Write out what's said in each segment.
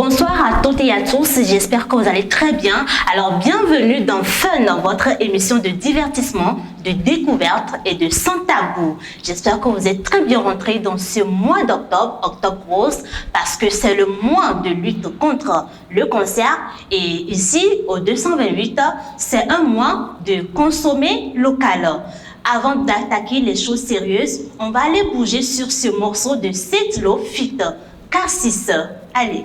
Bonsoir à toutes et à tous, j'espère que vous allez très bien. Alors bienvenue dans Fun, votre émission de divertissement, de découverte et de sans tabou. J'espère que vous êtes très bien rentrés dans ce mois d'octobre, Octobre Rose, parce que c'est le mois de lutte contre le cancer. Et ici, au 228, c'est un mois de consommer local. Avant d'attaquer les choses sérieuses, on va aller bouger sur ce morceau de Setlo Fit Cassis. Allez.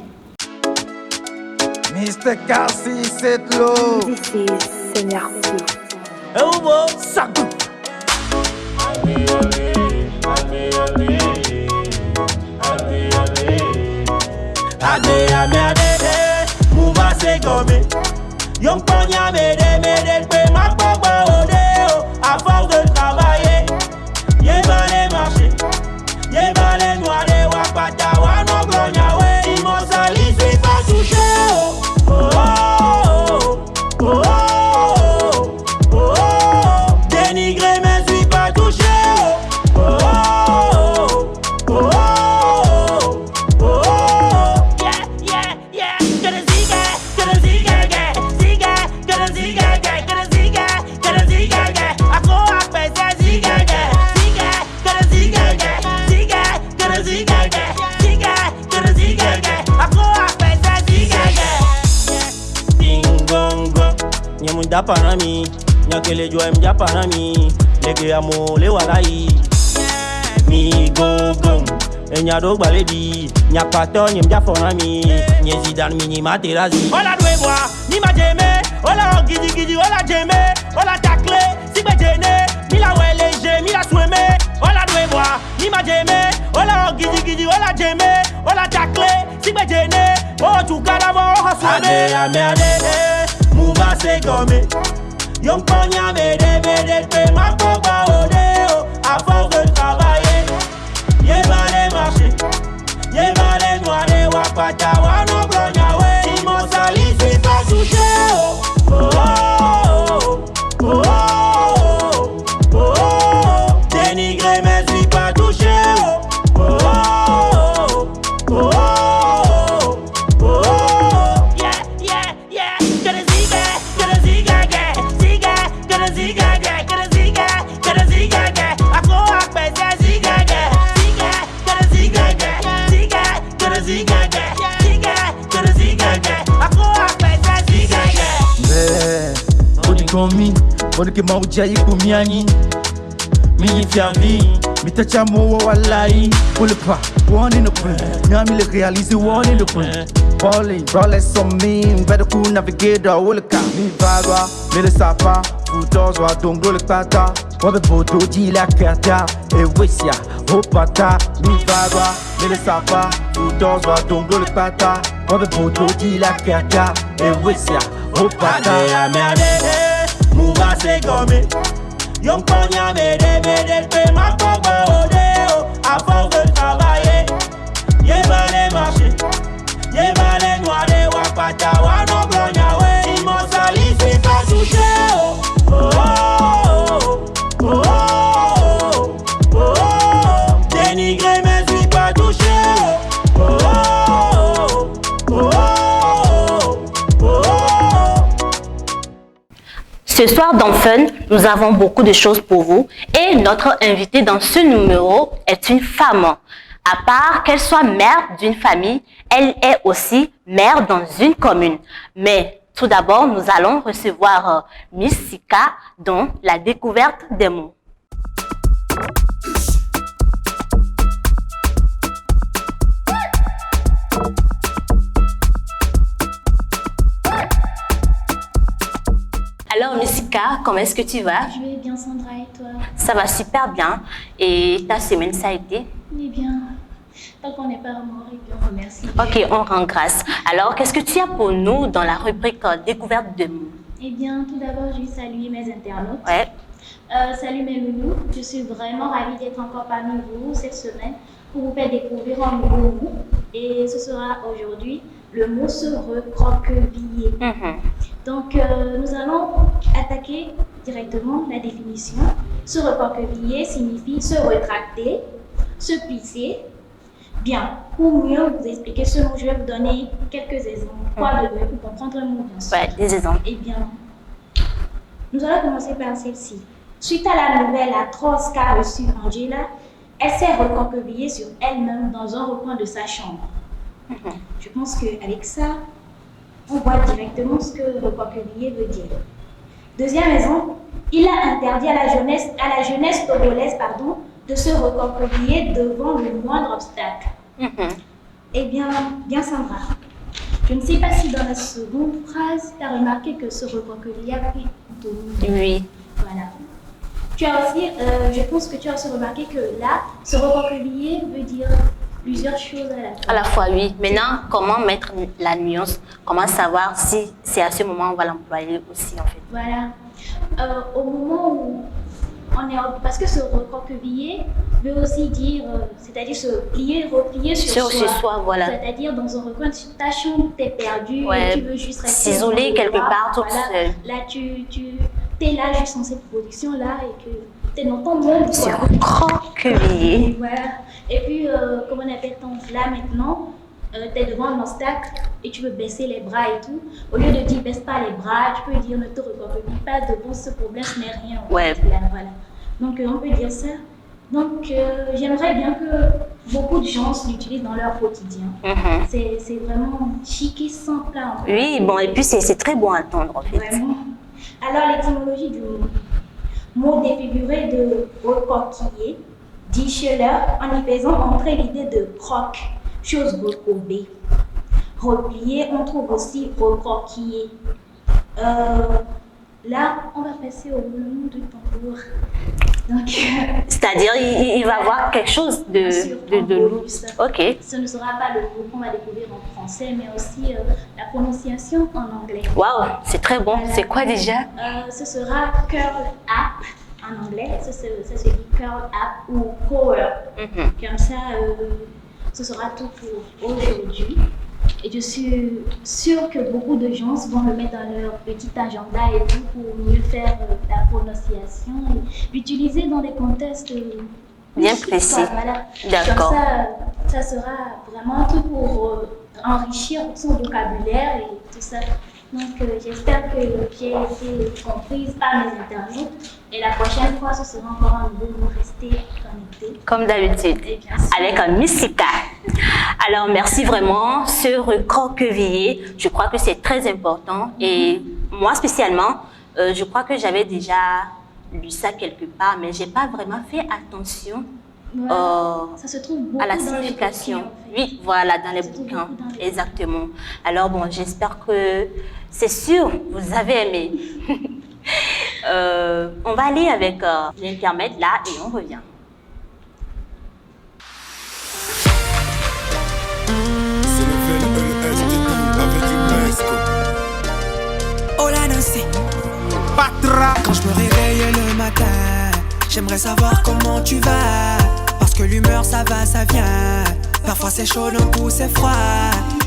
Mr. Cassis, Setlo. This is Seigneur Fu. Oh, wow, ça goûte. À force de travailler, yé va les marcher, yé va les noirs, les wapata, wano glonia, ouais, immortali, suis pas touché, oh, oh, oh, oh, oh, oh, oh, dénigré, mais suis pas touché, oh, oh, oh, oh, oh, oh, yeah, yeah, yeah, que le zigga, que le zigga, zigga, que le zigga, que le zigga, que le zigga. Panami, nyakele joem ja panami, leke amo le walai. Mi go gong, enya dog baledi, nyapato nyem ja fonami, nyezidan mini materazi. Ola dwe boa, ni ma jeme, ola gidi gidi, ola jeme, ola takle, si be jene, mi la wele je, mi la sweme. Ola dwe boa, ni ma jeme, ola gidi gidi, ola jeme, ola takle, si be jene, o tu kalamo o sweme. Ade ade. Mouva se gomé, yon konya mede pe ma poba odeo. À force de travailler, yé va les marcher, yé va les noirs, les wapata, wano glonia, ouais. Immortali, suis pas touché, oh, oh, oh, oh, oh, oh, oh, dénigré, mais suis pas touché, oh, oh, oh, oh, oh, oh, oh, yeah, yeah, yeah, que les Bodi ke mauja iku miani Mi fiavi Mi tacha mo wallahi Pull it pa, one in the print Nyami le réaliser one in the print Balling, braless on me Better cool navigator, wolka Mi vagwa, mi le sapa Futos wa donglo le pata Wabe bodo di la kata E wisya, hopata Mi vagwa, mi le sapa Futos wa donglo le pata Wabe bodo di la kata E wisya, hopata Mouva se gomé, yon konya mede pe ma poba odeo. À force de travailler, yé va les marcher, yé va les noirs, les wapata, wano glonia, ouais. Immortali, suis pas touché, oh, oh, oh, oh, oh, oh, oh, dénigré, mais suis pas touché, oh, oh, oh, oh, oh, oh, oh. Ce soir dans Fun, nous avons beaucoup de choses pour vous et notre invitée dans ce numéro est une femme. À part qu'elle soit mère d'une famille, elle est aussi mère dans une commune. Mais tout d'abord, nous allons recevoir Miss Sika dans la découverte des mots. Alors, Missika, comment est-ce que tu vas? Je vais bien, Sandra, et toi? Ça va super bien. Et ta semaine, ça a été? Eh bien, tant qu'on n'est pas mort, et bien, on remercie. Ok, on rend grâce. Alors, qu'est-ce que tu as pour nous dans la rubrique découverte de mots? Eh bien, tout d'abord, je vais saluer mes internautes. Ouais. Salut mes loulous, je suis vraiment ravie d'être encore parmi vous cette semaine pour vous faire découvrir un nouveau mot. Et ce sera aujourd'hui le mot se recroqueviller. Donc, nous allons attaquer directement la définition. Se recroqueviller signifie se retracter, se plisser, Bien, pour mieux vous expliquer ce mot, je vais vous donner quelques exemples. Quoi de mieux pour comprendre un mot, bien sûr. Ouais, des exemples. Eh bien, nous allons commencer par celle-ci. Suite à la nouvelle atroce qu'a reçue Angela, elle s'est recroquevillée sur elle-même dans un recoin de sa chambre. Je pense qu'avec ça, on voit directement ce que recroqueviller veut dire. Deuxième exemple, il a interdit à la jeunesse togolaise de se recroqueviller devant le moindre obstacle. Eh bien Sandra, je ne sais pas si dans la seconde phrase, tu as remarqué que ce recroqueviller a pris ton nom. Oui. Voilà. Tu as aussi, je pense que tu as aussi remarqué que là, se recroqueviller veut dire plusieurs choses à la fois. À la fois, oui. Maintenant, comment mettre la nuance? Comment savoir si c'est à ce moment on va l'employer aussi, en fait? Voilà. Au moment où on est... Parce que se recroqueviller veut aussi dire, c'est-à-dire se plier, replier sur soi. Voilà. C'est-à-dire dans un recoin de ta chambre, t'es perdu, ouais. Et tu veux juste rester s'isoler quelque part toute seule. Là, tu es là juste dans cette position-là et que tu es dans ton monde. Se recroqueviller. Voilà. Et puis, comment on appelle là maintenant, tu es devant un obstacle et tu veux baisser les bras et tout. Au lieu de dire baisse pas les bras, tu peux dire ne te recroqueville pas devant ce problème, ce n'est rien. Ouais. Là, voilà. Donc, on peut dire ça. Donc, j'aimerais bien que beaucoup de gens l'utilisent dans leur quotidien. C'est vraiment chic et simple. Oui, bon, et puis c'est très bon à entendre, en fait. Vraiment. Alors, l'étymologie du mot défiguré de recroquiller dit Scheller en y faisant entrer l'idée de croque, chose recourbée. Replier, on trouve aussi recroquiller. Là, on va passer au roulement de tambour. Donc, c'est-à-dire, il va avoir quelque chose de lourd. Ok. Ce ne sera pas le mot qu'on va découvrir en français, mais aussi la prononciation en anglais. Waouh, c'est très bon. Voilà. C'est quoi déjà? Ce sera curl up en anglais. Ça se dit curl up ou power. Comme ça, ce sera tout pour aujourd'hui. Et je suis sûre que beaucoup de gens vont le mettre dans leur petit agenda et tout pour mieux faire la prononciation et l'utiliser dans des contextes bien précis. Voilà. D'accord. Ça sera vraiment un truc pour enrichir son vocabulaire et tout ça. Donc j'espère que j'ai été comprise par mes interviews et la prochaine fois ce sera encore un nouveau mot. Restez connectés. Comme d'habitude, avec un Missika. Alors merci vraiment, ce recroqueviller, je crois que c'est très important et moi spécialement, je crois que j'avais déjà lu ça quelque part, mais j'ai pas vraiment fait attention ça se trouve beaucoup à la dans signification. Les bouquins, en fait. Oui, voilà, dans les bouquins, exactement. Alors bon, j'espère que c'est sûr, vous avez aimé. On va aller avec l'intermède là et on revient. Quand je me réveille le matin, j'aimerais savoir comment tu vas. Parce que l'humeur ça va, ça vient. Parfois c'est chaud, d'un coup c'est froid.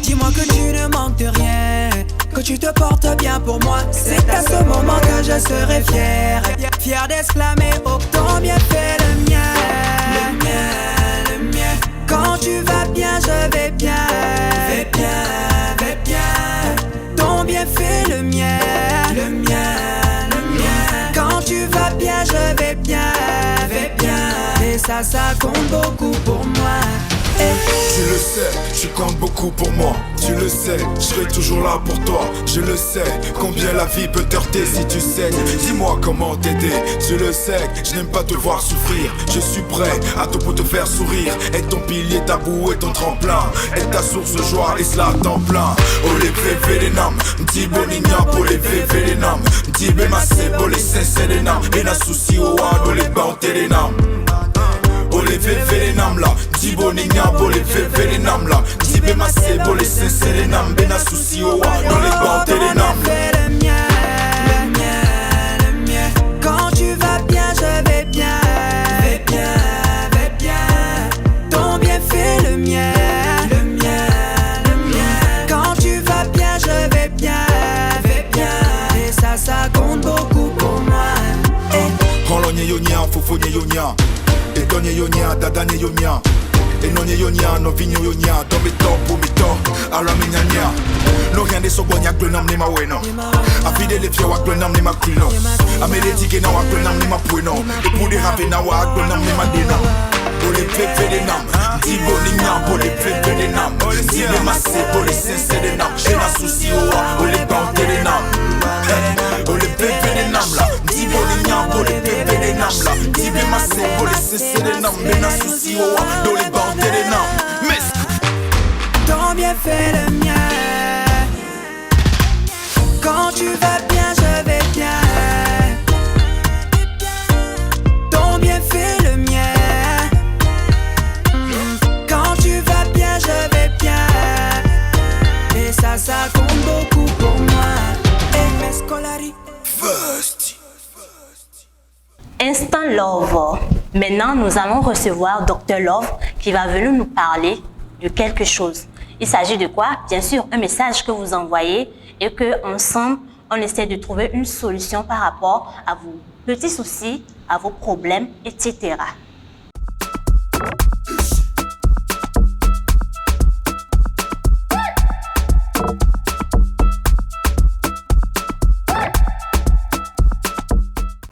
Dis-moi que tu ne manques de rien, que tu te portes bien pour moi. C'est à ce moment que je serai fier. Fier d'exclamer oh ton bien fait le mien. Le mien, le mien. Quand tu vas bien, je vais bien. Vais bien, vais bien. Ton bien fait le mien. Le mien. Quand tu vas bien, je vais bien, vais bien. Et ça compte beaucoup pour moi. Tu le sais, tu comptes beaucoup pour moi. Tu le sais, je serai toujours là pour toi. Je le sais, combien la vie peut t'heurter si tu saignes. Dis-moi comment t'aider. Tu le sais, je n'aime pas te voir souffrir. Je suis prêt à tout pour te faire sourire. Et ton pilier, ta boue et ton tremplin. Et ta source de joie, et cela à temps plein. Oh les vévélénam, dis bonigna pour les vévélénam. Dis bémassé pour les sensélénam. Et n'a souci au wad, les bantélénam. Oh les vévélénam là, dis bonigna pour les vévélénam là. Dis bémassé pour les sensélénam. Et n'a souci au wad, les bantélénam. Le mien, le mien, le mien. Quand tu vas bien, je vais bien. Vais bien, vais bien. Ton bien fait le mien. Le mien, le mien. Quand tu vas bien, je vais bien. Vais bien. Et ça compte beaucoup pour moi. Rologne yonia, fofone yonia. Etonye yonia, dadane yonia. Et non yonia, non vigno yonia, tombe top pour mi top, alors mi nyanya. No rien de so bonya glonam ni ma weno. A fide le fio glonam ni ma kuno. A me de tike na glonam ni ma pueno. Et pour les rapper na glonam ni ma dena. Pour les pepe de nam, dibo ni nyam, pour les pepe de nam. Dibe masse, pour les sensei de nam. J'ai la souci pour les bandes de nam. Pour les pepe de nam là. Dibo ni nyam, pour les pepe de nam là. Dibe masse, pour les sensei de nam. J'ai la souci pour les bandes de nam. Mais ton bien fait le mien. Quand tu vas bien, je vais bien. Ton bien fait le mien. Quand tu vas bien, je vais bien. Et ça compte beaucoup pour moi. Et mes scolari. First. Instant Love. Maintenant, nous allons recevoir Dr Love qui va venir nous parler de quelque chose. Il s'agit de quoi? Bien sûr, un message que vous envoyez et que ensemble, on essaie de trouver une solution par rapport à vos petits soucis, à vos problèmes, etc.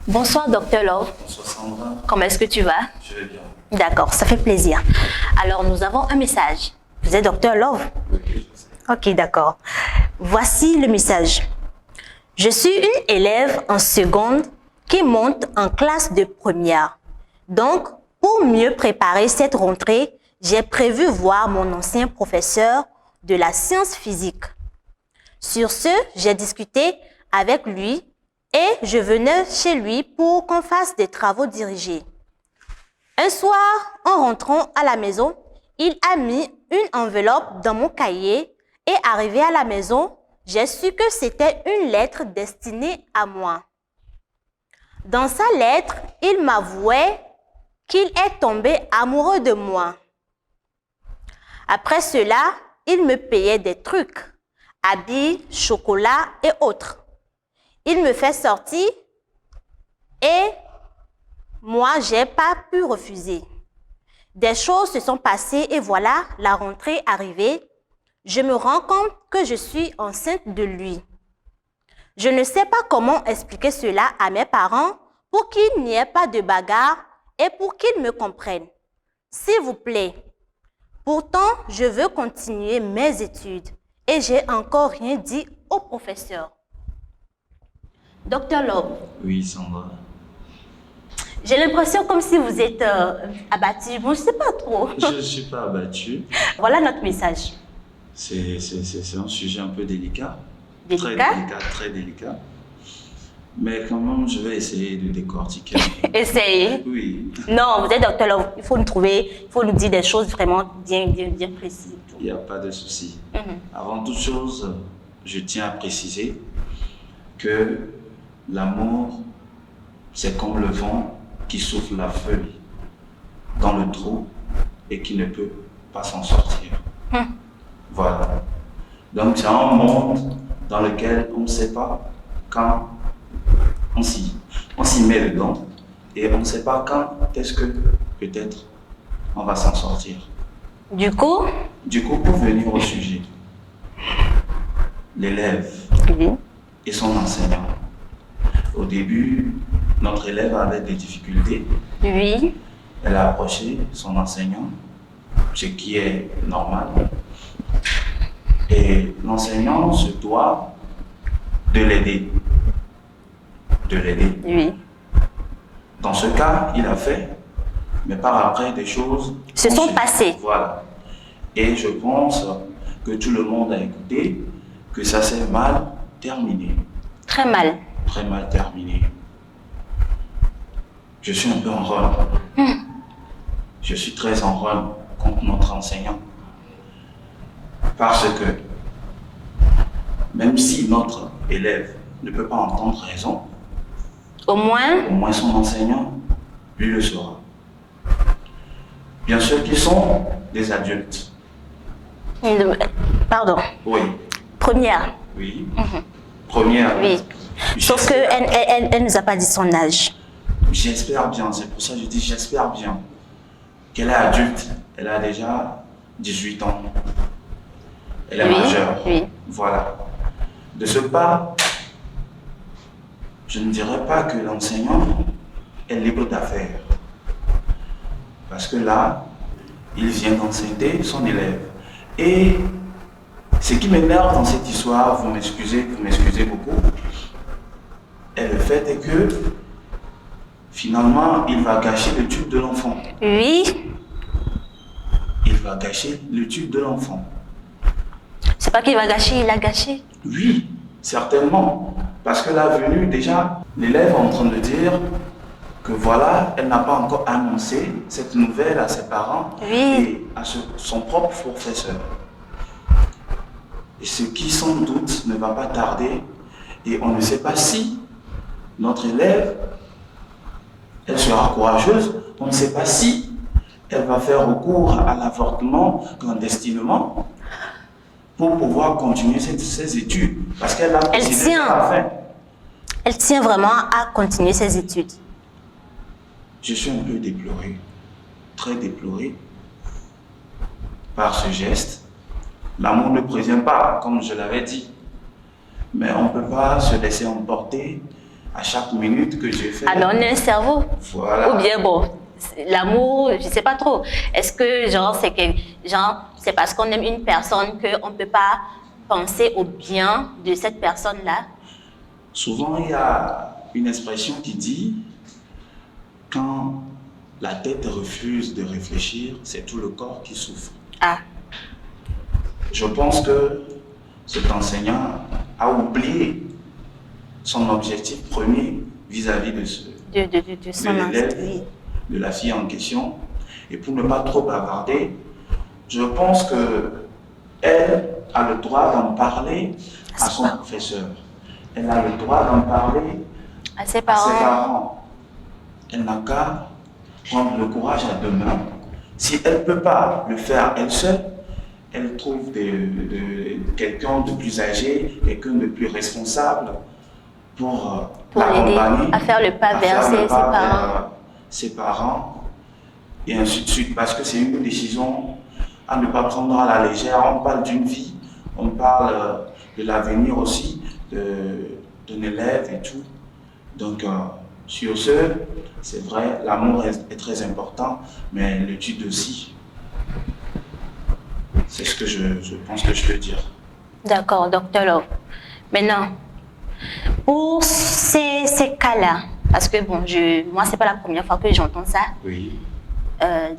Bonsoir Dr Love. Bonsoir Sandra. Comment est-ce que tu vas? Je vais bien. D'accord, ça fait plaisir. Alors, nous avons un message. Vous êtes Dr Love? Oui, je sais. Ok, d'accord. Voici le message. Je suis une élève en seconde qui monte en classe de première. Donc, pour mieux préparer cette rentrée, j'ai prévu voir mon ancien professeur de la science physique. Sur ce, j'ai discuté avec lui et je venais chez lui pour qu'on fasse des travaux dirigés. Un soir, en rentrant à la maison, il a mis une enveloppe dans mon cahier et arrivé à la maison, j'ai su que c'était une lettre destinée à moi. Dans sa lettre, il m'avouait qu'il est tombé amoureux de moi. Après cela, il me payait des trucs, habits, chocolat et autres. Il me fait sortir et moi, j'ai pas pu refuser. Des choses se sont passées et voilà, la rentrée arrivée. Je me rends compte que je suis enceinte de lui. Je ne sais pas comment expliquer cela à mes parents pour qu'il n'y ait pas de bagarre et pour qu'ils me comprennent. S'il vous plaît. Pourtant, je veux continuer mes études et j'ai encore rien dit au professeur. Docteur Love. Oui, Sandra. J'ai l'impression comme si vous êtes abattu. Bon, je ne sais pas trop. Je ne suis pas abattu. Voilà notre message. C'est un sujet un peu délicat. Délicat? Très délicat. Mais quand même, je vais essayer de décortiquer. Essayez. Oui. Non, vous êtes docteur Love. Il faut nous trouver, il faut nous dire des choses vraiment bien précises. Il n'y a pas de souci. Avant toute chose, je tiens à préciser que l'amour, c'est comme le vent qui souffle la feuille dans le trou et qui ne peut pas s'en sortir. Voilà. Donc c'est un monde dans lequel on ne sait pas quand on s'y met dedans et on ne sait pas quand est-ce que peut-être on va s'en sortir. Du coup, pour venir au sujet, l'élève et son enseignant. Au début, notre élève avait des difficultés. Oui. Elle a approché son enseignant, ce qui est normal. Et l'enseignant se doit de l'aider. Oui. Dans ce cas, il a fait, mais par après, des choses se sont passées. Voilà. Et je pense que tout le monde a écouté que ça s'est mal terminé. Très mal. Très mal terminé. Je suis un peu en rôle. Je suis très en rôle contre notre enseignant. Parce que même si notre élève ne peut pas entendre raison, au moins son enseignant, lui le saura. Bien sûr qu'ils sont des adultes. Pardon. Oui. Première. Oui. Première. Oui. Sauf qu'elle ne nous a pas dit son âge. J'espère bien, c'est pour ça que je dis j'espère bien qu'elle est adulte Elle a déjà 18 ans. Elle est Oui, majeure. oui. Voilà. De ce pas, je ne dirais pas que l'enseignant est libre d'affaires. Parce que là, il vient d'enseigner son élève. Et ce qui m'énerve dans cette histoire, vous m'excusez beaucoup, et le fait est que finalement, il va gâcher l'étude de l'enfant. Oui. Il va gâcher l'étude de l'enfant. C'est pas qu'il va gâcher, il a gâché. Oui, certainement. Parce que là, venu déjà, l'élève est en train de dire que voilà, elle n'a pas encore annoncé cette nouvelle à ses parents et à son propre professeur. Et ce qui sans doute ne va pas tarder, et on ne sait pas si notre élève, elle sera courageuse, on ne sait pas si elle va faire recours à l'avortement clandestinement pour pouvoir continuer ses études. Parce qu'elle a décidé à la fin. Elle tient vraiment à continuer ses études. Je suis un peu déploré, très déploré par ce geste. L'amour ne prévient pas, comme je l'avais dit. Mais on ne peut pas se laisser emporter à chaque minute que j'ai fait. Alors on a un cerveau. Voilà. Ou bien bon, l'amour, je ne sais pas trop. Est-ce que c'est parce qu'on aime une personne qu'on ne peut pas penser au bien de cette personne-là? Souvent, il y a une expression qui dit quand la tête refuse de réfléchir, c'est tout le corps qui souffre. Ah. Je pense que cet enseignant a oublié son objectif premier vis-à-vis de l'élève, de la fille en question. Et pour ne pas trop bavarder, je pense qu'elle a le droit d'en parler à son professeur. Elle a le droit d'en parler à ses parents. Elle n'a qu'à prendre le courage à deux mains. Si elle ne peut pas le faire elle seule, elle trouve quelqu'un de plus âgé, quelqu'un de plus responsable pour l'aider à faire le pas vers ses parents et ainsi de suite. Parce que c'est une décision à ne pas prendre à la légère. On parle d'une vie, on parle de l'avenir aussi d'un élève et tout. Donc, sur ce, c'est vrai, l'amour est très important, mais l'étude aussi. C'est ce que je pense que je peux dire. D'accord, docteur Love. Maintenant, pour ces cas-là, parce que bon, moi, c'est pas la première fois que j'entends ça. Oui.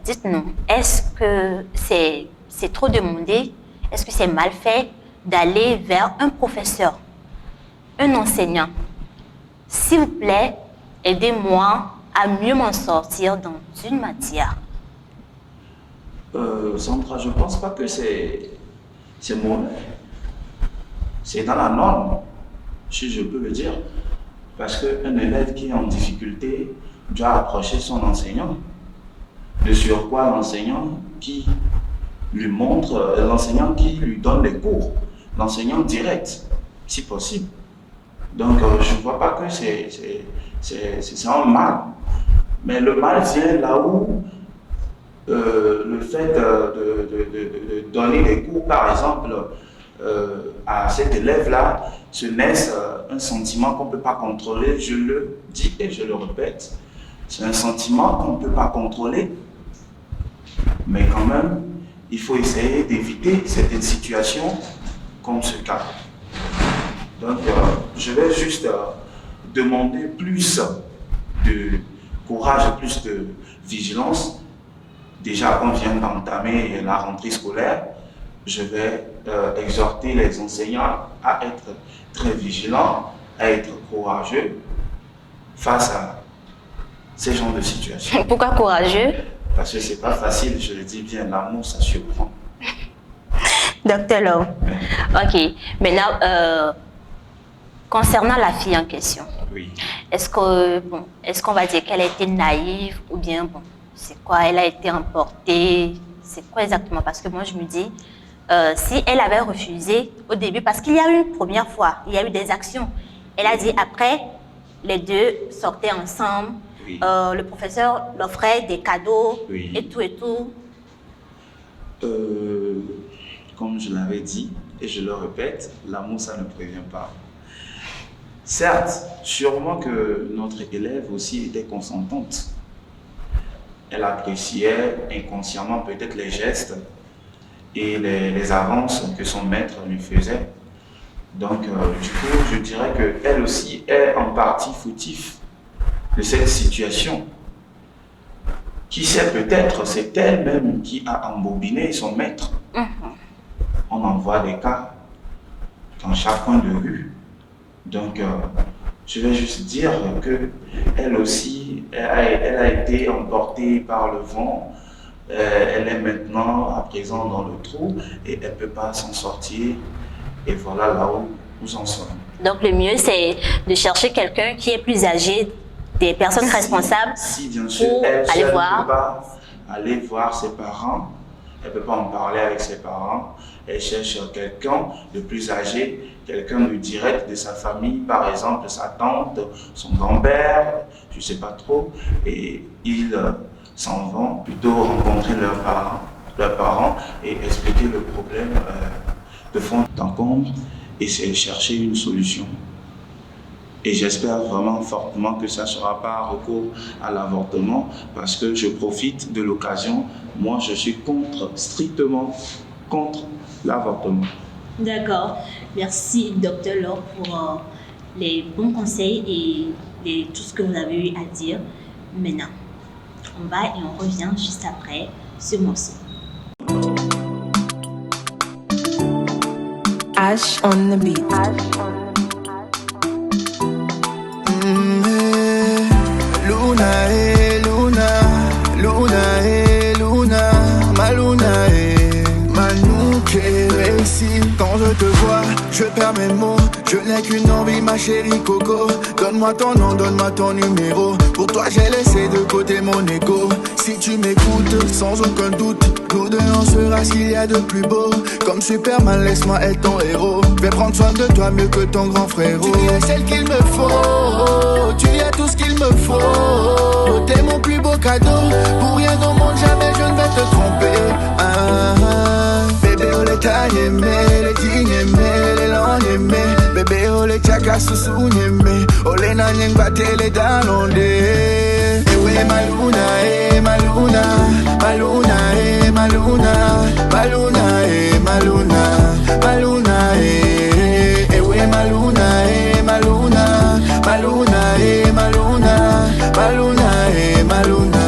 Dites-nous, est-ce que c'est trop demandé? Est-ce que c'est mal fait d'aller vers un professeur, un enseignant? S'il vous plaît, aidez-moi à mieux m'en sortir dans une matière. Sandra, je ne pense pas que c'est mauvais. C'est dans la norme, si je peux le dire. Parce qu'un élève qui est en difficulté doit approcher son enseignant. De surcroît, l'enseignant qui lui montre, l'enseignant qui lui donne les cours, l'enseignant direct, si possible. Donc, je ne vois pas que c'est un mal. Mais le mal vient là où le fait de donner des cours, par exemple, à cet élève-là, se naisse un sentiment qu'on ne peut pas contrôler. Je le dis et je le répète. C'est un sentiment qu'on ne peut pas contrôler. Mais quand même, il faut essayer d'éviter certaines situations comme ce cas. Donc, je vais juste demander plus de courage, plus de vigilance. Déjà qu'on vient d'entamer la rentrée scolaire, je vais exhorter les enseignants à être très vigilants, à être courageux face à ces genres de situations. Pourquoi courageux? Parce que c'est pas facile, je le dis bien, l'amour ça surprend. Docteur Love. Ok. Maintenant, concernant la fille en question, oui. Est-ce qu'on va dire qu'elle a été naïve ou bien bon, c'est quoi, elle a été emportée, c'est quoi exactement? Parce que moi je me dis, si elle avait refusé au début, parce qu'il y a eu une première fois, il y a eu des actions, elle a dit après, les deux sortaient ensemble, oui. Le professeur l'offrait des cadeaux, oui. et tout. Comme je l'avais dit, et je le répète, l'amour, ça ne prévient pas. Certes, sûrement que notre élève aussi était consentante. Elle appréciait inconsciemment peut-être les gestes et les avances que son maître lui faisait. Donc, du coup, je dirais qu'elle aussi est en partie fautive de cette situation. Qui sait, peut-être c'est elle-même qui a embobiné son maître. On en voit des cas dans chaque coin de rue. Donc, je vais juste dire qu'elle aussi, elle a été emportée par le vent. Elle est maintenant à présent dans le trou et elle ne peut pas s'en sortir. Et voilà là où nous en sommes. Donc le mieux, c'est de chercher quelqu'un qui est plus âgé, des personnes responsables, si bien sûr, pour elle aller ne voir. peut pas aller voir ses parents, elle ne peut pas en parler avec ses parents. Elle cherche quelqu'un de plus âgé, quelqu'un de direct de sa famille, par exemple sa tante, son grand-père, je ne sais pas trop, et ils s'en vont plutôt rencontrer leurs parents et expliquer le problème de fond en comble et chercher une solution. Et j'espère vraiment fortement que ça ne sera pas un recours à l'avortement parce que je profite de l'occasion. Moi, je suis strictement contre l'avortement. D'accord. Merci, Docteur Laure, pour les bons conseils et tout ce que vous avez eu à dire. Maintenant, on va et on revient juste après ce morceau. Ash on the beat. Luna, eh, Luna, Luna, eh, Luna, ma Luna, eh, ma nous qui réussit. Quand je te vois, je perds mes mots. Je n'ai qu'une envie, ma chérie Coco. Donne-moi ton nom, donne-moi ton numéro. Pour toi, j'ai laissé de côté mon ego. Si tu m'écoutes, sans aucun doute, nous deux on sera ce qu'il y a de plus beau. Comme Superman, laisse-moi être ton héros. Vais prendre soin de toi mieux que ton grand frérot. Tu es celle qu'il me faut, tu es tout ce qu'il me faut. T'es mon plus beau cadeau. Pour rien au monde, jamais je ne vais te tromper. Bébé, oh les tailles aimées, les dignes aimées, les langues aimées. Bébé, oh les tchakas sous aimées. Oh les nanyeng batte les dalondés. Eh ouais, ma Luna, eh, ma Luna, ma Luna, eh, ma Luna, ma Luna, eh, ma Luna, ma Luna, eh, eh ouais, ma Luna, eh, ma Luna, ma Luna, eh, ma Luna, ma Luna, eh, ma Luna,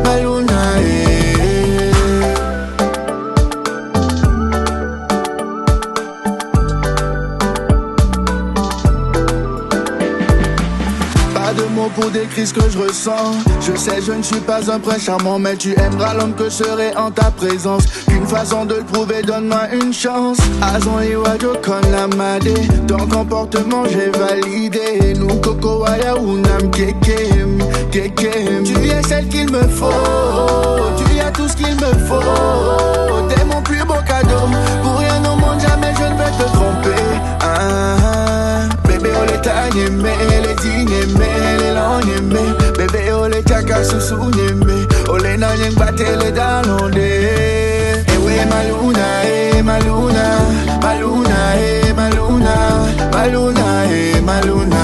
ma Luna, eh. Pour décrire ce que je ressens. Je sais je ne suis pas un prince charmant, mais tu aimeras l'homme que je serai en ta présence. Qu'une façon de le prouver, donne-moi une chance. Azon et Wajo con la madé. Ton comportement j'ai validé. Nous coco waya unam kekem, kekem. Tu es celle qu'il me faut, tu es tout ce qu'il me faut. T'es mon plus beau cadeau. Pour rien au monde jamais je ne vais te tromper. Bébé, oh les tailles aimées, les dignes aimées, les langues aimées. Bébé, oh les tchakas sous aimées. Oh les nanyeng batte les dalondés. Eh ouais, ma Luna, eh, ma Luna, ma Luna, eh, ma Luna, ma Luna, eh, ma Luna,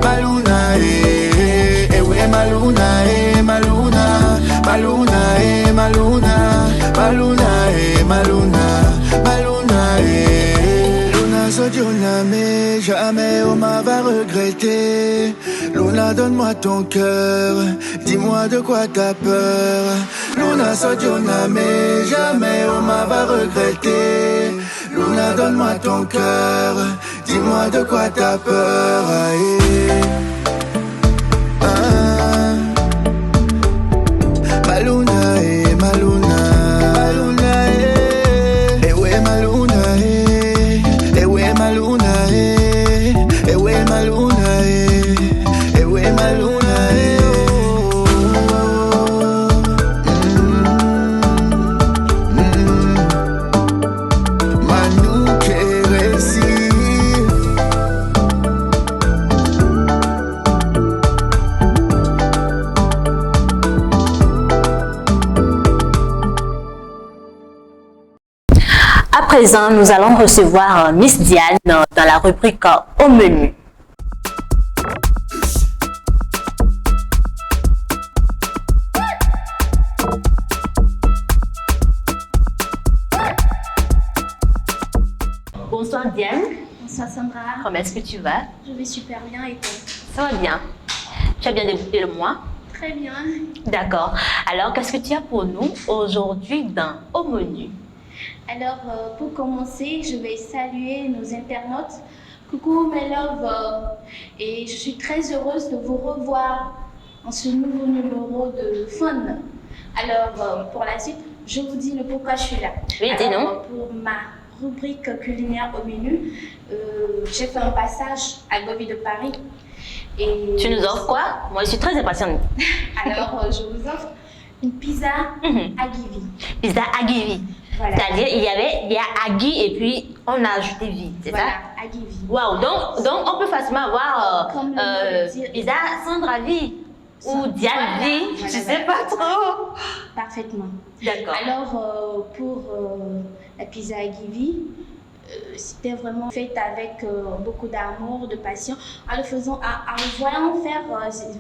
ma Luna, eh, eh ouais, ma Luna, eh, ma Luna, ma Luna, eh, ma Luna, ma Luna, eh, ma Luna, ma Luna, eh. Luna, mais jamais on m'a va regretter. Luna, donne-moi ton cœur, dis-moi de quoi t'as peur. Luna, Sodiona, mais jamais on m'a va regretter. Luna, donne-moi ton cœur, dis-moi de quoi t'as peur. Ma Luna, ma Luna, ma Luna, eh ouais, ma Luna, eh ouais, ma Luna, eh ouais, ma Luna, eh ouais, ma Luna, présent, nous allons recevoir Miss Diane dans la rubrique Au menu. Bonsoir Diane. Bonsoir Sandra. Comment est-ce que tu vas? Je vais super bien et toi? Ça va bien. Tu as bien débuté le mois? Très bien. D'accord. Alors, qu'est-ce que tu as pour nous aujourd'hui dans Au menu? Alors, pour commencer, je vais saluer nos internautes. Coucou mes loves, et je suis très heureuse de vous revoir en ce nouveau numéro de Fun. Alors, pour la suite, je vous dis le pourquoi je suis là. Oui, dis-nous. Pour ma rubrique culinaire au menu, j'ai fait un passage à Bobby de Paris. Et Tu nous offres quoi? Moi, je suis très impatiente. alors, je vous offre une pizza Aghivi. Pizza Aghivi. Voilà. C'est-à-dire, il y a Aghi et puis on a ajouté vie, c'est Voilà, ça? Aghivi. Waouh, donc on peut facilement avoir Comme le nom le dit. pizza Sandra vie ou Diane vie, Voilà, je sais pas trop. Parfaitement. D'accord. Alors, pour la pizza Aghivi, c'était vraiment fait avec beaucoup d'amour, de passion. En le faisant, en le voyant faire,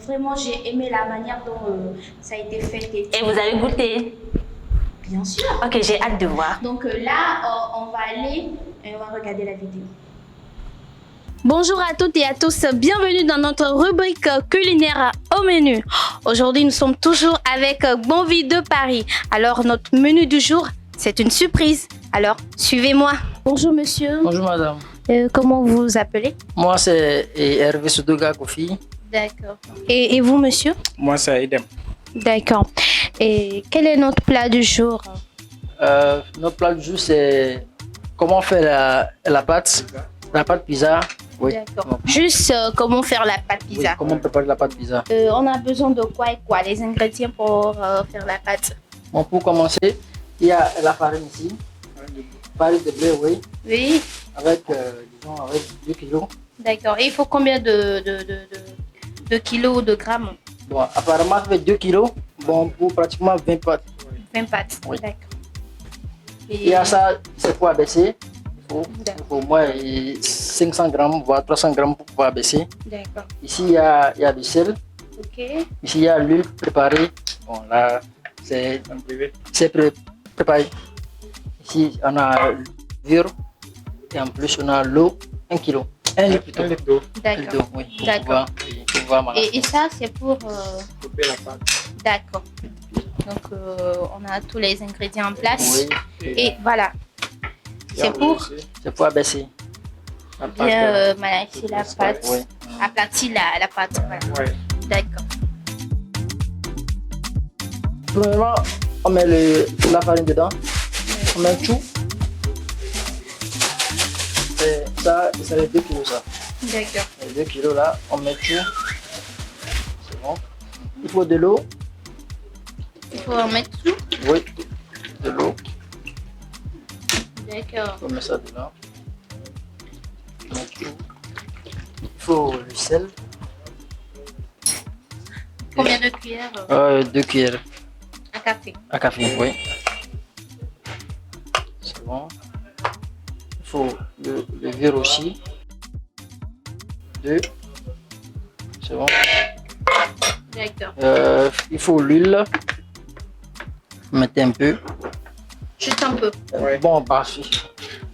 vraiment, j'ai aimé la manière dont ça a été fait. Et vous avez goûté? Bien sûr. Ok, j'ai hâte de voir. Donc là, on va aller et on va regarder la vidéo. Bonjour à toutes et à tous, bienvenue dans notre rubrique culinaire au menu. Aujourd'hui, nous sommes toujours avec Bonvie de Paris. Alors, notre menu du jour, c'est une surprise. Alors, suivez-moi. Bonjour monsieur. Bonjour madame. Comment vous vous appelez? Moi c'est Hervé Soudoga Kofi. D'accord. Et vous monsieur? Moi, c'est Idem. D'accord. Et quel est notre plat du jour? Notre plat du jour c'est comment faire la pâte pizza. Oui. D'accord. Juste comment faire la pâte Oui, pizza. comment préparer la pâte pizza. On a besoin de quoi et quoi? Les ingrédients pour faire la pâte? Bon, pour commencer, il y a la farine ici. Farine de blé, oui. Oui. Avec, disons, avec 2 kilos. D'accord. Et il faut combien de kilos ou de grammes? Bon, apparemment, avec 2 kilos, bon, pour pratiquement 20 pâtes. 20 pâtes. Oui. D'accord. Il y a ça, c'est pour abaisser. Il faut au moins 500 grammes, voire 300 grammes pour pouvoir abaisser. D'accord. Ici, il y a du sel. Ok. Ici, il y a l'huile préparée. Bon, là, c'est préparé. Ici, on a l'huile et en plus, on a l'eau, 1 kilo. 1 litre plutôt. 1 litre d'eau. D'accord. Oui, D'accord. pour pouvoir manger. Et ça, c'est pour... Couper la pâte. D'accord. Donc, on a tous les ingrédients en place. Oui. Et voilà. C'est pour C'est pour abaisser. La pâte. bien malaxer la pâte. Oui. Aplatir la pâte. Voilà. Ouais. D'accord. Premièrement, on met la farine dedans. On met tout. Et ça, c'est les 2 kilos ça. D'accord. Les 2 kilos là, on met tout. C'est bon. Il faut de l'eau. Il faut en mettre tout. Oui. De l'eau. D'accord. On met ça dedans. On met tout. Il faut le sel. Combien de cuillères 2 cuillères à café? à café, oui. C'est bon. Il faut le verre aussi. 2. C'est bon. D'accord. Il faut l'huile. Mettez un peu. Juste un peu. Ouais. Bon, parfait.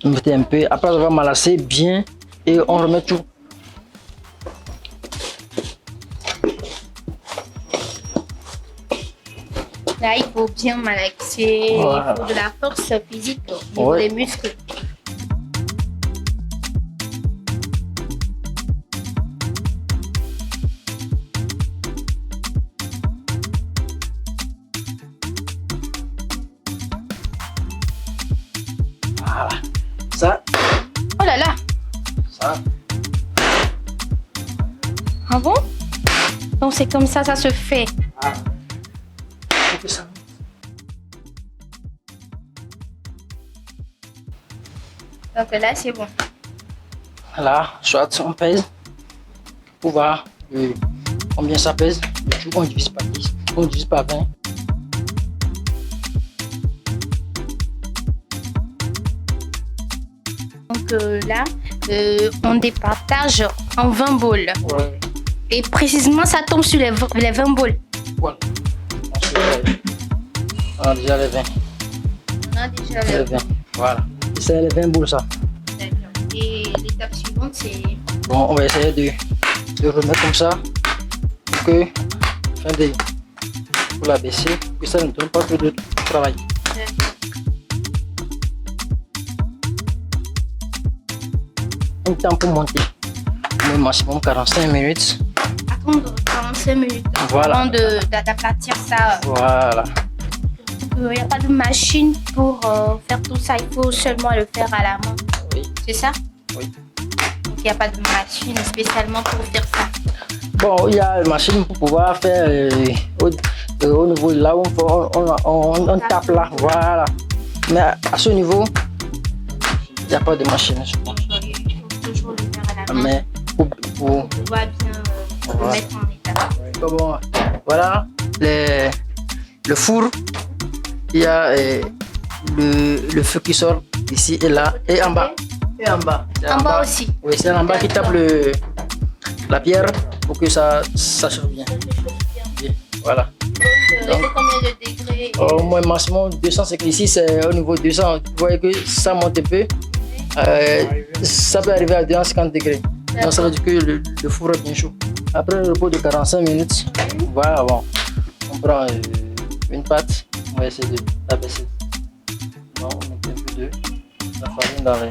Mettez un peu. Après, on va malasser bien et on remet tout. Là, il faut bien malaxer. Voilà. Il faut de la force physique au niveau Ouais. des muscles. Voilà. Ça, Oh là là. ça. Ah bon? Donc c'est comme ça se fait. Faut que ça. Donc là, c'est bon. Là, soit on pèse pour voir combien ça pèse. Le tout, on divise par 10, on divise par 20. là, on départage en 20 boules. Ouais. Et précisément, ça tombe sur les 20 boules. Voilà. On a déjà les 20. On a déjà Les 20. Voilà. C'est les 20 boules, ça. D'accord. Et l'étape suivante, c'est... Bon, on va essayer de remettre comme ça. Pour que, pour la baisser, que ça ne donne pas trop de travail. Un temps pour monter. Au maximum 45 minutes. Attendre 45 minutes Voilà. avant d'aplatir ça. Voilà. Il n'y a pas de machine pour faire tout ça. Il faut seulement le faire à la main. Oui. C'est ça? Oui. Donc il n'y a pas de machine spécialement pour faire ça. Bon, il y a une machine pour pouvoir faire au niveau de là où on tape là. Voilà. Mais à ce niveau, il n'y a pas de machine, je pense. Il faut toujours le faire à la main Mais pour pouvoir bien le mettre en état. Bon, voilà le four. Il y a le feu qui sort ici et là et en bas. Et en bas. En bas aussi. Oui, c'est en bas qui tape la pierre pour que ça chauffe bien. Bien. Voilà. Il faut combien de degrés? Au moins maximum 250. Ici c'est au niveau 200. Vous voyez que ça monte un peu. Ça peut arriver à 250 degrés. Donc ça veut dire que le four est bien chaud. Après le repos de 45 minutes, voilà, bon, on prend une pâte. On va essayer de la baisser. Non, on met un peu de la farine dans les...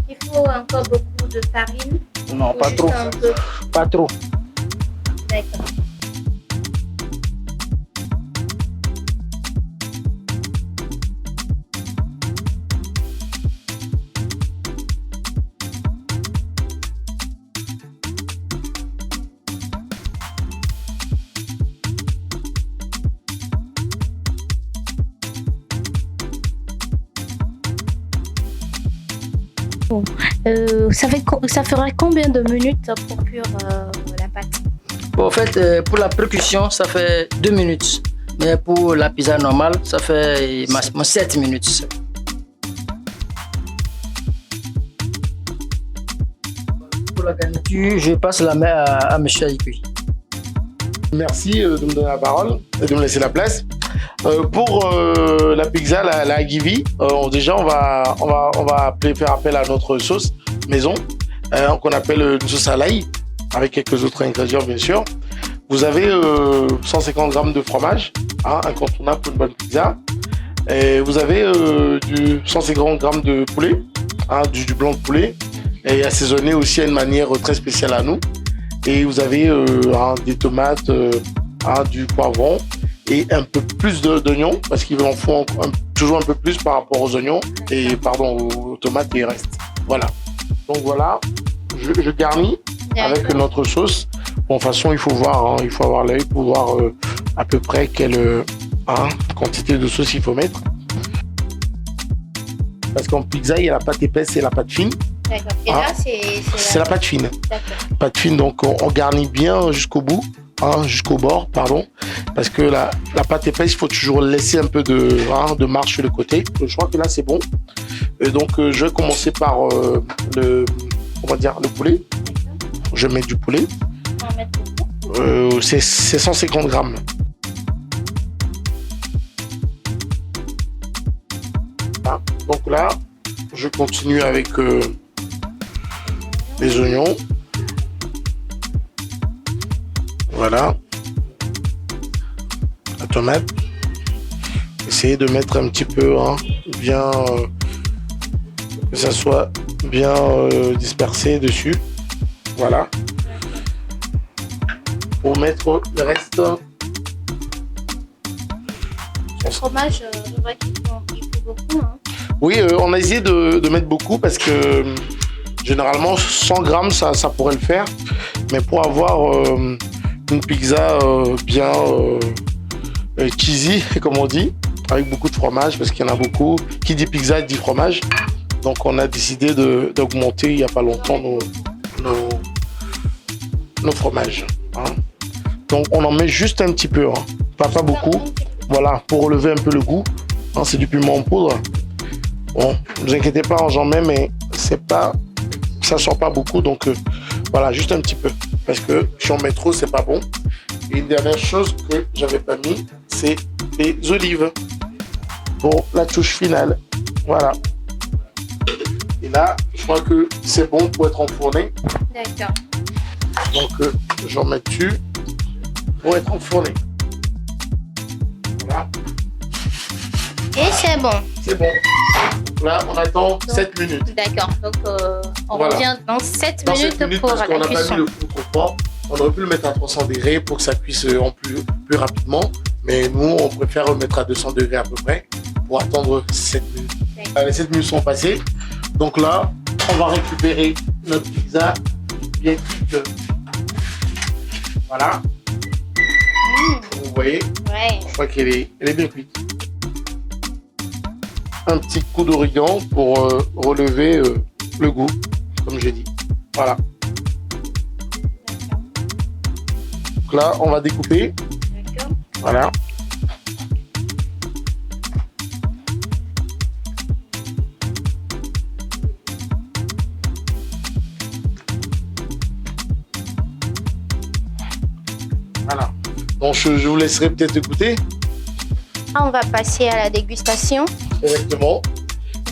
Il faut encore beaucoup de farine. Non, Ou pas juste trop. un peu? Pas trop. D'accord. Ça ferait combien de minutes pour cuire la pâte? Bon, en fait, pour la percussion, ça fait 2 minutes. Mais pour la pizza normale, ça fait maximum 7 minutes. Pour la garniture, je passe la main à M. Aïkoui. Merci de me donner la parole et de me laisser la place. Pour la pizza, la Agivi, déjà on va faire appel à notre sauce maison qu'on appelle une sauce à l'ail avec quelques autres ingrédients bien sûr. Vous avez 150 grammes de fromage, incontournable pour une bonne pizza. Et vous avez 150 grammes de poulet, du blanc de poulet, et assaisonné aussi à une manière très spéciale à nous. Et vous avez des tomates, du poivron et un peu plus d'oignons parce qu'il en faut toujours un peu plus par rapport aux oignons et aux tomates et il reste. Voilà. Donc voilà, je garnis avec notre sauce. Bon, de toute façon, il faut voir, il faut avoir l'œil pour voir à peu près quelle quantité de sauce il faut mettre. Parce qu'en pizza, il y a la pâte épaisse et la pâte fine. D'accord. Et là, c'est la pâte fine. D'accord. Pâte fine, donc on garnit bien jusqu'au bout, jusqu'au bord, pardon. Parce que la pâte épaisse, il faut toujours laisser un peu de marge sur le côté. Je crois que là, c'est bon. Et donc, je vais commencer par le poulet. Je vais mettre du poulet. On va mettre beaucoup. C'est 150 grammes. Voilà. Donc là, je continue avec les oignons. Voilà. La tomate. Essayez de mettre un petit peu bien, que ça soit bien dispersé dessus. Voilà. Pour mettre le reste. Le fromage, je vois qu'il faut beaucoup. Oui, on a essayé de mettre beaucoup parce que généralement 100 grammes ça pourrait le faire. Mais pour avoir une pizza bien cheesy, comme on dit, avec beaucoup de fromage, parce qu'il y en a beaucoup. Qui dit pizza dit fromage. Donc on a décidé d'augmenter il n'y a pas longtemps nos fromages. Donc on en met juste un petit peu, pas beaucoup. Voilà, pour relever un peu le goût. C'est du piment en poudre. Bon, ne vous inquiétez pas, j'en mets, mais ça sort pas beaucoup, donc voilà, juste un petit peu. Parce que si on met trop, c'est pas bon. Et une dernière chose que j'avais pas mis, c'est les olives pour la touche finale. Voilà. Et là, je crois que c'est bon pour être enfourné. D'accord. Donc, j'en mets dessus pour être enfourné. Voilà. Et c'est bon. C'est bon. Là, on attend 7 minutes. D'accord. Donc, on revient dans 7 minutes pour parce la qu'on n'a pas cuisson. mis le four trop fort. On aurait pu le mettre à 300 degrés pour que ça cuise en plus rapidement. Mais nous, on préfère le mettre à 200 degrés à peu près pour attendre 7 minutes. Les 7 minutes sont passées. Donc là, on va récupérer notre pizza bien cuite. Voilà. Vous voyez, je crois qu'elle est bien cuite. Un petit coup d'origan pour relever le goût, comme j'ai dit. Voilà. Donc là, on va découper. Voilà. Voilà. Donc je vous laisserai peut-être goûter. On va passer à la dégustation. Exactement.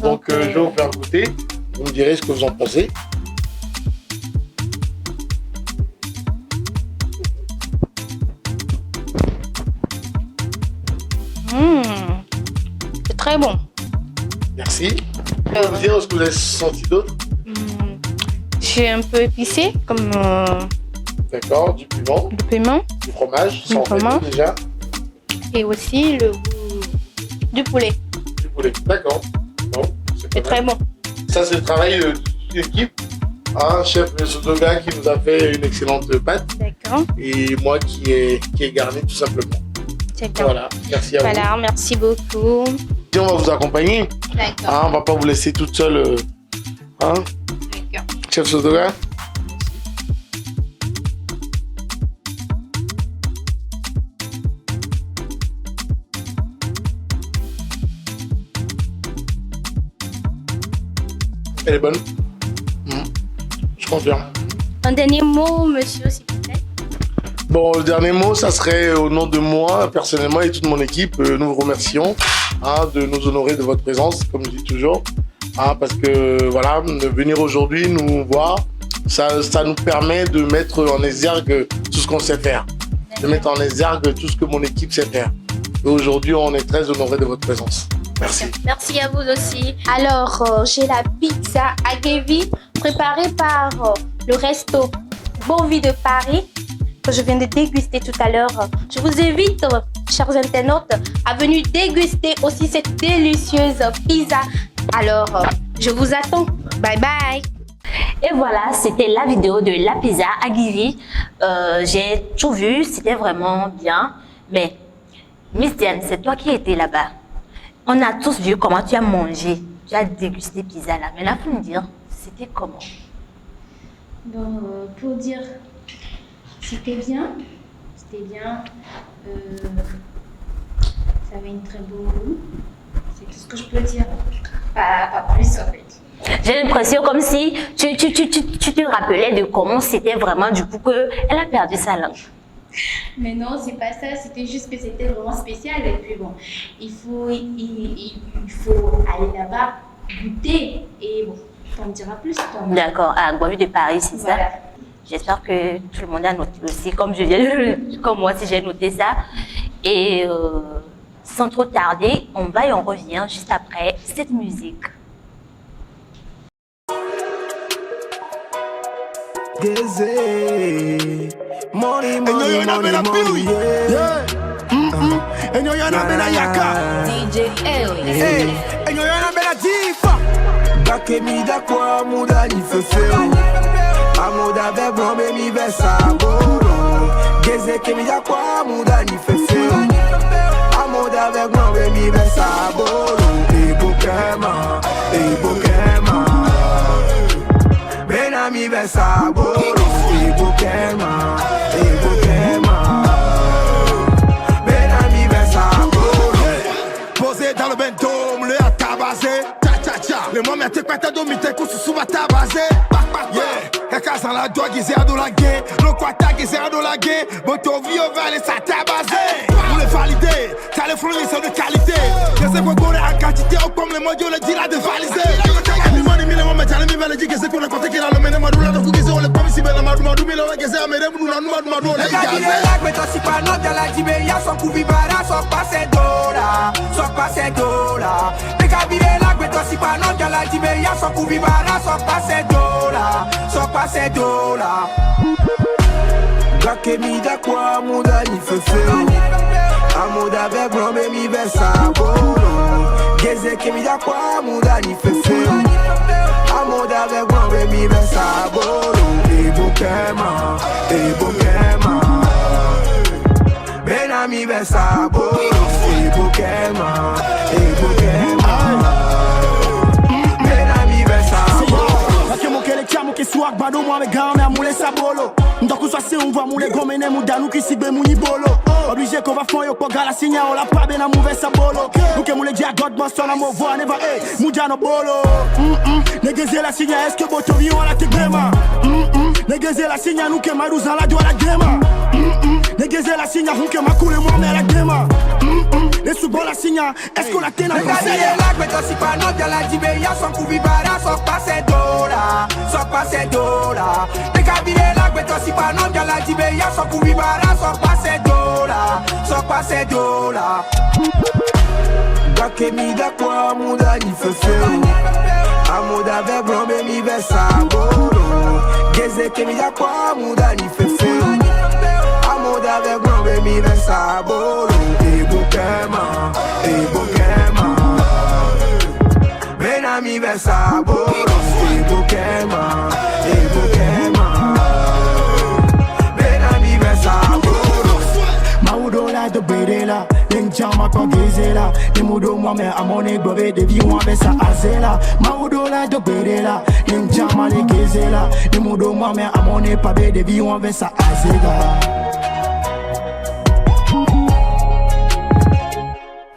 Donc je vais vous faire goûter. Vous me direz ce que vous en pensez. C'est très bon. Merci. Vous pouvez me dire ce que vous avez senti d'autre? C'est un peu épicé, comme D'accord, du piment. du piment. Du fromage, Du ça en fait fromage. deux déjà. Et aussi le goût du poulet. Du poulet. D'accord. Bon, C'est très bon. Ça, c'est le travail de l'équipe. Un chef M. Sotoga qui nous a fait une excellente pâte. D'accord. Et moi qui ai garni tout simplement. C'est bien. Voilà, merci à vous. Voilà, merci beaucoup. Et on va vous accompagner. D'accord. Hein, on va pas vous laisser toute seule. Hein, D'accord. chef Sotoga. Elle est bonne. Je confirme. Un dernier mot, monsieur, s'il vous plaît. Bon, le dernier mot, ça serait au nom de moi, personnellement, et toute mon équipe. Nous vous remercions de nous honorer de votre présence, comme je dis toujours. Parce que, voilà, de venir aujourd'hui nous voir, ça nous permet de mettre en exergue tout ce qu'on sait faire. De mettre en exergue tout ce que mon équipe sait faire. Et aujourd'hui, on est très honoré de votre présence. Merci. Merci à vous aussi. Alors, j'ai la pizza Agevi préparée par le resto Bon Vie de Paris que je viens de déguster tout à l'heure. Je vous invite, chers internautes, à venir déguster aussi cette délicieuse pizza. Alors, je vous attends. Bye bye. Et voilà, c'était la vidéo de la pizza Agevi. J'ai tout vu, c'était vraiment bien. Mais, Miss Diane, c'est toi qui étais là-bas. On a tous vu comment tu as mangé, tu as dégusté pizza là. Mais là, il faut me dire, c'était comment? Bon, pour dire, c'était bien. C'était bien. Ça avait une très beau goût. C'est tout ce que je peux dire. Pas plus en fait. J'ai l'impression comme si tu te rappelais de comment c'était vraiment du coup qu'elle a perdu sa langue. Mais non, c'est pas ça. C'était juste que c'était vraiment spécial. Et puis bon, il faut aller là-bas, goûter. Et bon, t'en diras plus. D'accord, à Bon Vie de Paris, c'est Voilà. ça. J'espère que tout le monde a noté aussi, comme moi si j'ai noté ça. Et sans trop tarder, on va et on revient juste après cette musique. Money, money, money, money, yeah. Enyo yana bena yaka DJ Ellie Enyo yana bena difa Bake mi da kwa muda ni fefeu Amoda ve blombe mi ve saboro Geze ke mi da kwa muda ni fefeu Amoda ve blombe mi ve saboro Ebo kema Bena mi ve saboro Ebo kema Bena mi ve saboro Posé dans le bentôme, le à tabasser Le moment t'es pas ta domi t'es cousu sous ma tabasé. Yeah, casa la doigt gizé à la guerre. Le quoi ta gizé à la guerre. Bon ton vieux va ça tabasé. Pour les valider, t'as les fournisseurs de qualité. Je sais quoi qu'on est en quantité, ou comme les mondiaux le dit là de valiser. Money mille moments t'as les mi valé gizé qu'on a compté qu'il a le mené madula de gizé on le pas si belle madou madou mille gizé à mere nous madou la gazé. Mais toi si pas non dans la Tibéria sans couvibara sans passer d'ora, sans passer d'ora. Mais cabine là mais toi si pas non dans la Tibéria sans couvibara sans passer d'ora, sans passer d'ora. Gake mi da kwa muda ni fefe. Amoda avec grand mi versa bolo. Geze ke mi da kwa muda ni fefe. Amoda avec grand mi versa bolo. E bokema. Benami versa bolo. E bokema. Benami versa bolo. Ake mokele kia moke swag bado mwa me game a moule sa bolo. Ndoko soit c'est on va moule gomene mudanu ki sigbe muni bolo. Obligé qu'on va faire yo pour gala signa on la pas ben a mouver sa bolo. Nous que moule dia god boss on a mo voix never eh mudano bolo. Negeze la signa est-ce que boto vi on la te grema. Negeze la signa nous que maruza la doit la grema. Negeze la signa nous que makule moi mais la grema. Les sous bon la signa est-ce qu'on la tena conseil là mais toi si pas non dans la Tibéria sans couvibara sans passer d'ora, sans passer d'ora. Les cabines là mais toi si pas non dans la Tibéria sans couvibara sans passer d'ora, sans passer d'ora. Gake mi da kwa muda ni fefe. Amoda avec grand mi versa bolo. Geze ke mi da kwa muda ni fefe. Amoda avec grand mi versa bolo. E bokema. Benami versa bolo. E bokema. Benami versa bolo. Maudo la de bedela. Jama kwa gezela ni mudo mwame amone gobe de vi mwame sa azela maudo la do bedela ni jama ni gezela ni mudo mwame amone pabe de vi mwame sa azela.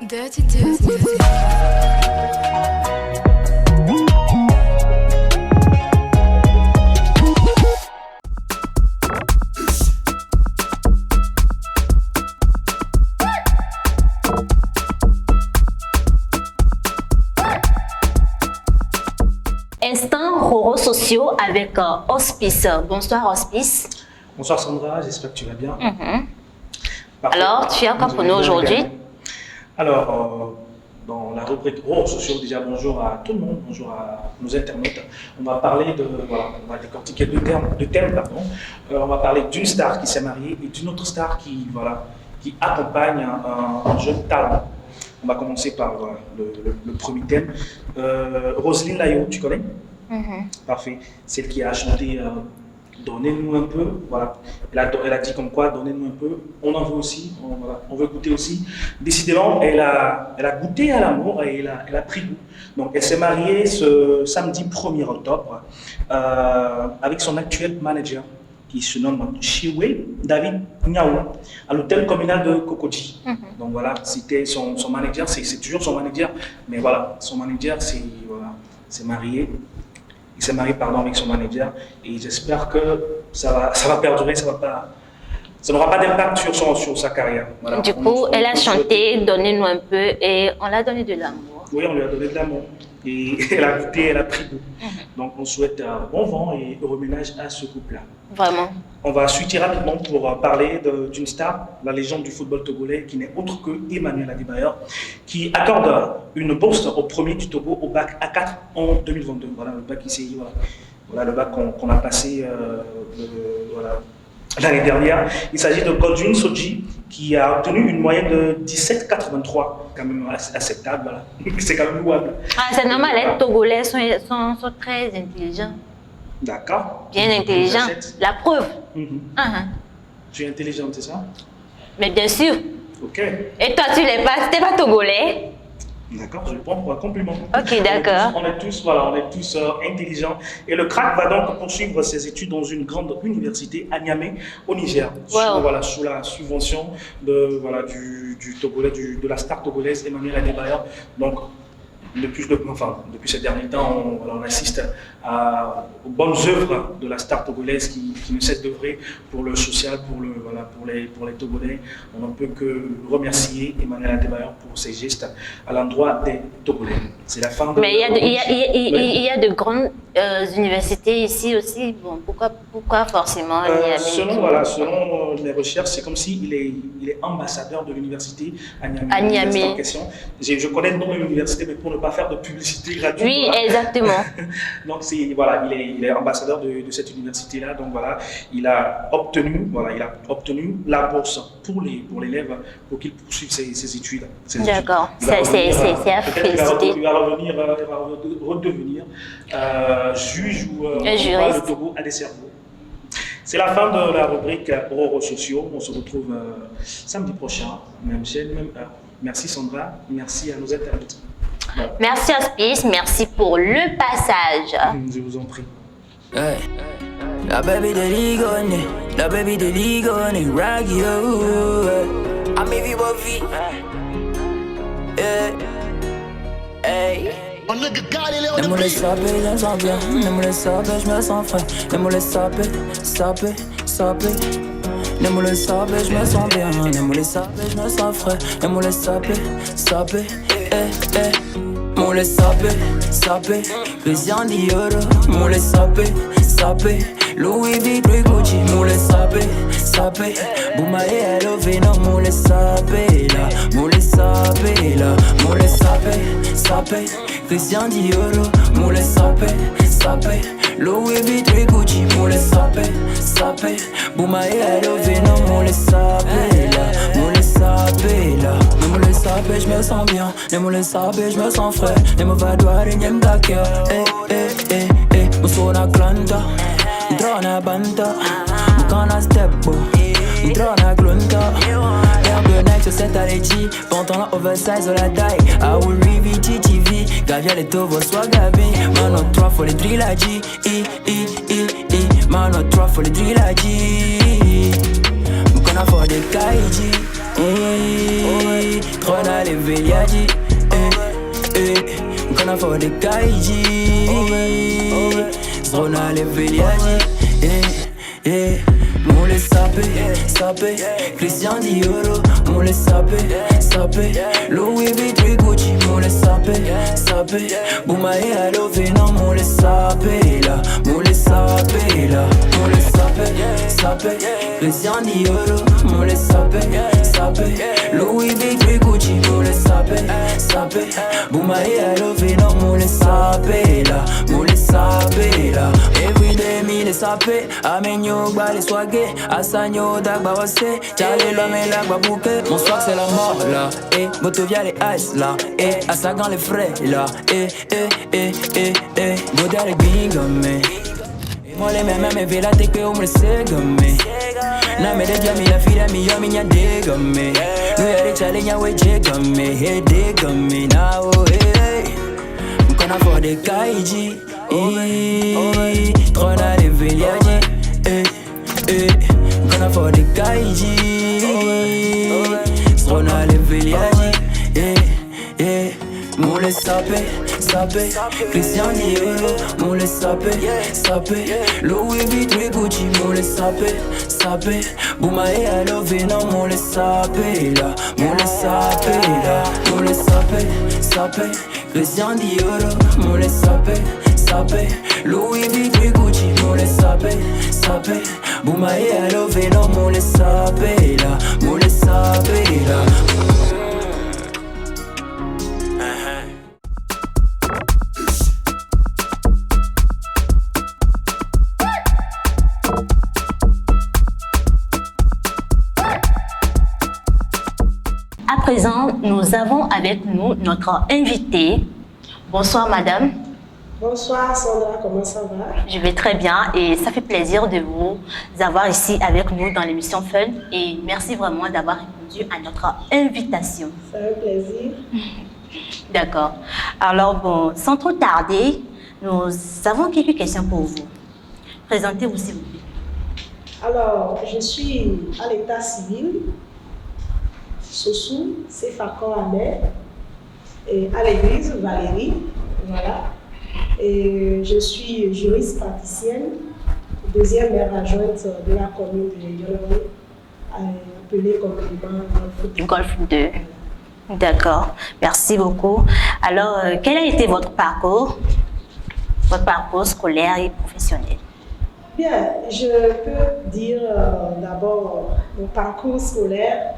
Dirty. Instant Roro sociaux avec Hospice. Bonsoir Hospice. Bonsoir Sandra, j'espère que tu vas bien. Alors, tu as quoi pour nous aujourd'hui? Alors, dans la rubrique Roro sociaux, déjà bonjour à tout le monde, bonjour à nos internautes. On va parler de, voilà, on va décortiquer deux thèmes. On va parler d'une star qui s'est mariée et d'une autre star qui accompagne un jeune talent. On va commencer par le premier thème. Roselyne Layo, tu connais? Parfait. Celle qui a chanté Donnez-nous un peu. Voilà. Elle a dit comme quoi, donnez-nous un peu. On en veut aussi. On veut goûter aussi. Décidément, elle a goûté à l'amour et elle a pris goût. Donc, elle s'est mariée ce samedi 1er octobre avec son actuel manager qui se nomme Chiwe David Niao, à l'hôtel communal de Kokodji. Donc voilà, c'était son manager, c'est toujours son manager, mais voilà, son manager s'est marié. Il s'est marié avec son manager et j'espère que ça va perdurer, ça n'aura pas d'impact sur sa carrière. Voilà, du coup, elle a chanté Donnez-nous un peu et on l'a donné de l'amour. Oui, on lui a donné de l'amour. Et elle a goûté, elle a pris goût. Donc on souhaite un bon vent et heureux ménage à ce couple-là. Vraiment. On va switcher rapidement pour parler d'une star, la légende du football togolais, qui n'est autre que Emmanuel Adebayor, qui accorde une bourse au premier du Togo au bac A4 en 2022. Voilà le bac ICI, voilà le bac qu'on a passé l'année dernière. Il s'agit de Godwin Soji, qui a obtenu une moyenne de 17,83, quand même acceptable. Voilà. C'est quand même louable. C'est normal, les Togolais sont très intelligents. D'accord. Bien intelligents. La preuve. Tu es intelligente, c'est ça? Mais bien sûr. Ok. Et toi, tu n'es pas Togolais? D'accord, je le prends pour un compliment. Ok, d'accord. On est tous intelligents. Et le crack va donc poursuivre ses études dans une grande université à Niamey, au Niger, sous la subvention du Togolais, de la star togolaise Emmanuel Adebayor. Donc, depuis ces derniers temps, on assiste aux bonnes œuvres de la star togolaise qui ne cesse d'œuvrer pour le social, pour les Togolais. On ne peut que remercier Emmanuel Adebayor pour ses gestes à l'endroit des Togolais. C'est la fin de... Mais il y a de grandes universités ici aussi. Bon, pourquoi forcément Niamey? Selon les recherches, c'est comme s'il est ambassadeur de l'université à Niamey. Je connais le nom de l'université, mais pour ne pas faire de publicité gratuite. Oui, voilà. Exactement. Donc il est ambassadeur de cette université-là. Donc voilà, il a obtenu la bourse pour l'élève pour qu'il poursuive ses études. D'accord, c'est à féliciter. Il va redevenir juge ou le Togo a des cerveaux. C'est la fin de la rubrique Roro sociaux. On se retrouve samedi prochain, même chaîne, même heure. Merci Sandra, merci à nos internautes. Voilà. Merci Aspice, merci pour le passage. Je vous en prie. Hey. La baby de Ligone, Raggio. I'm Evie Buffy. Hey. Ne me laisse saper, je me sens bien. Ne me laisse saper, je me sens frais. Ne me laisse saper. Ne me laisse saper, je me sens bien. Ne me laisse saper, je me sens frais. Ne me laisse saper. Me laisse saper. Christian Dior. Me laisse saper. Louis Vuitton, Gucci. Me laisse saper. Boumae, hello, Venom. Me laisse saper là. Me laisse saper. Christian Dior. Me laisse saper. Louis Vuitton, Gucci. Me laisse saper. Boumae, hello, Venom. Me laisse saper là. Ne me laisse saper, je me sens bien. Ne me laisse saper, je me sens frais. Ne me va doire, ne me d'accord. Musona klanta, drona banta, mukana step, drona glunta. Herbe next set à l'éji, pantalon oversize de la taille. I will read TV, Gavia les tovos soit gavé. Man on 3 for les trilogy, man on 3 for les trilogy. Mukana for the kaiji, drona les veliaji. Mukana for the kaiji. Zona les veliaji, me laisse saper, Christian Dior, me laisse saper, Louis Vuitton, Gucci, me laisse saper, Boumae, hello, Venom, me laisse saper là, me laisse saper, Christian Dior, me laisse saper, Louis Vuitton, Gucci, me laisse saper, Boumae, hello, Venom, me laisse saper là. Everyday me laisse saper, amenyo gba les swagé, asanyo dagba wase, chale l'homme et l'agba bouquet. Mon swag c'est la mort là, moto via les ice là, asagan les frais là, Goda les bingame. Moi les mêmes me vela te que on me segame. Na me de jami la fila mi yo mi nya degame. No ya de chale nya we jegame, he degame na o Mukana for the kaiji. Trona les veliaji, Mukana for the kaiji. Trona les veliaji, me laisse saper, Christian Dior, me laisse saper, Louis Vuitton, Gucci, me laisse saper, Boumae, hello, Venom, me laisse saper là, me laisse saper, Christian Dior, me laisse saper, Louis Vuitton, Gucci, me laisse saper, Boumae, hello, Venom, me laisse saper là, me laisse saper là. À présent, nous avons avec nous notre invitée. Bonsoir madame. Bonsoir Sandra, comment ça va? Je vais très bien et ça fait plaisir de vous avoir ici avec nous dans l'émission Fun et merci vraiment d'avoir répondu à notre invitation. C'est un plaisir. D'accord. Alors bon, sans trop tarder, nous avons quelques questions pour vous. Présentez-vous s'il vous plaît. Alors, je suis à l'état civil, Sossou, Sefakor Ahmed. Et à l'église, Valérie, voilà. Et je suis juriste praticienne, deuxième maire adjointe de la commune de Yoloré, appelée communément Golf 2. D'accord, merci beaucoup. Alors, quel a été votre parcours scolaire et professionnel? Bien, je peux dire d'abord mon parcours scolaire,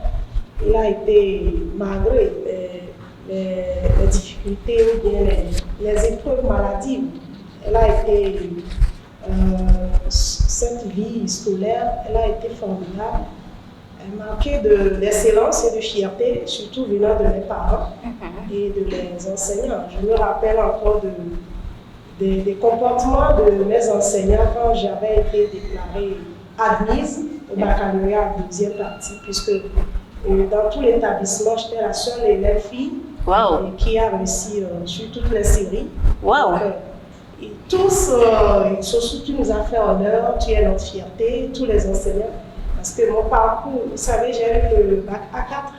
il a été malgré les difficultés ou bien les épreuves maladives. Elle a été, cette vie scolaire, elle a été formidable. Elle marquait d'excellence et de fierté, surtout venant de mes parents et de mes enseignants. Je me rappelle encore des comportements de mes enseignants quand j'avais été déclarée admise au baccalauréat en deuxième partie, puisque dans tout l'établissement, j'étais la seule élève fille qui a réussi sur toutes les séries. Donc, et tous, surtout, tu nous as fait honneur, tu es notre fierté, tous les enseignants. Parce que mon parcours, vous savez, j'ai eu le bac A4,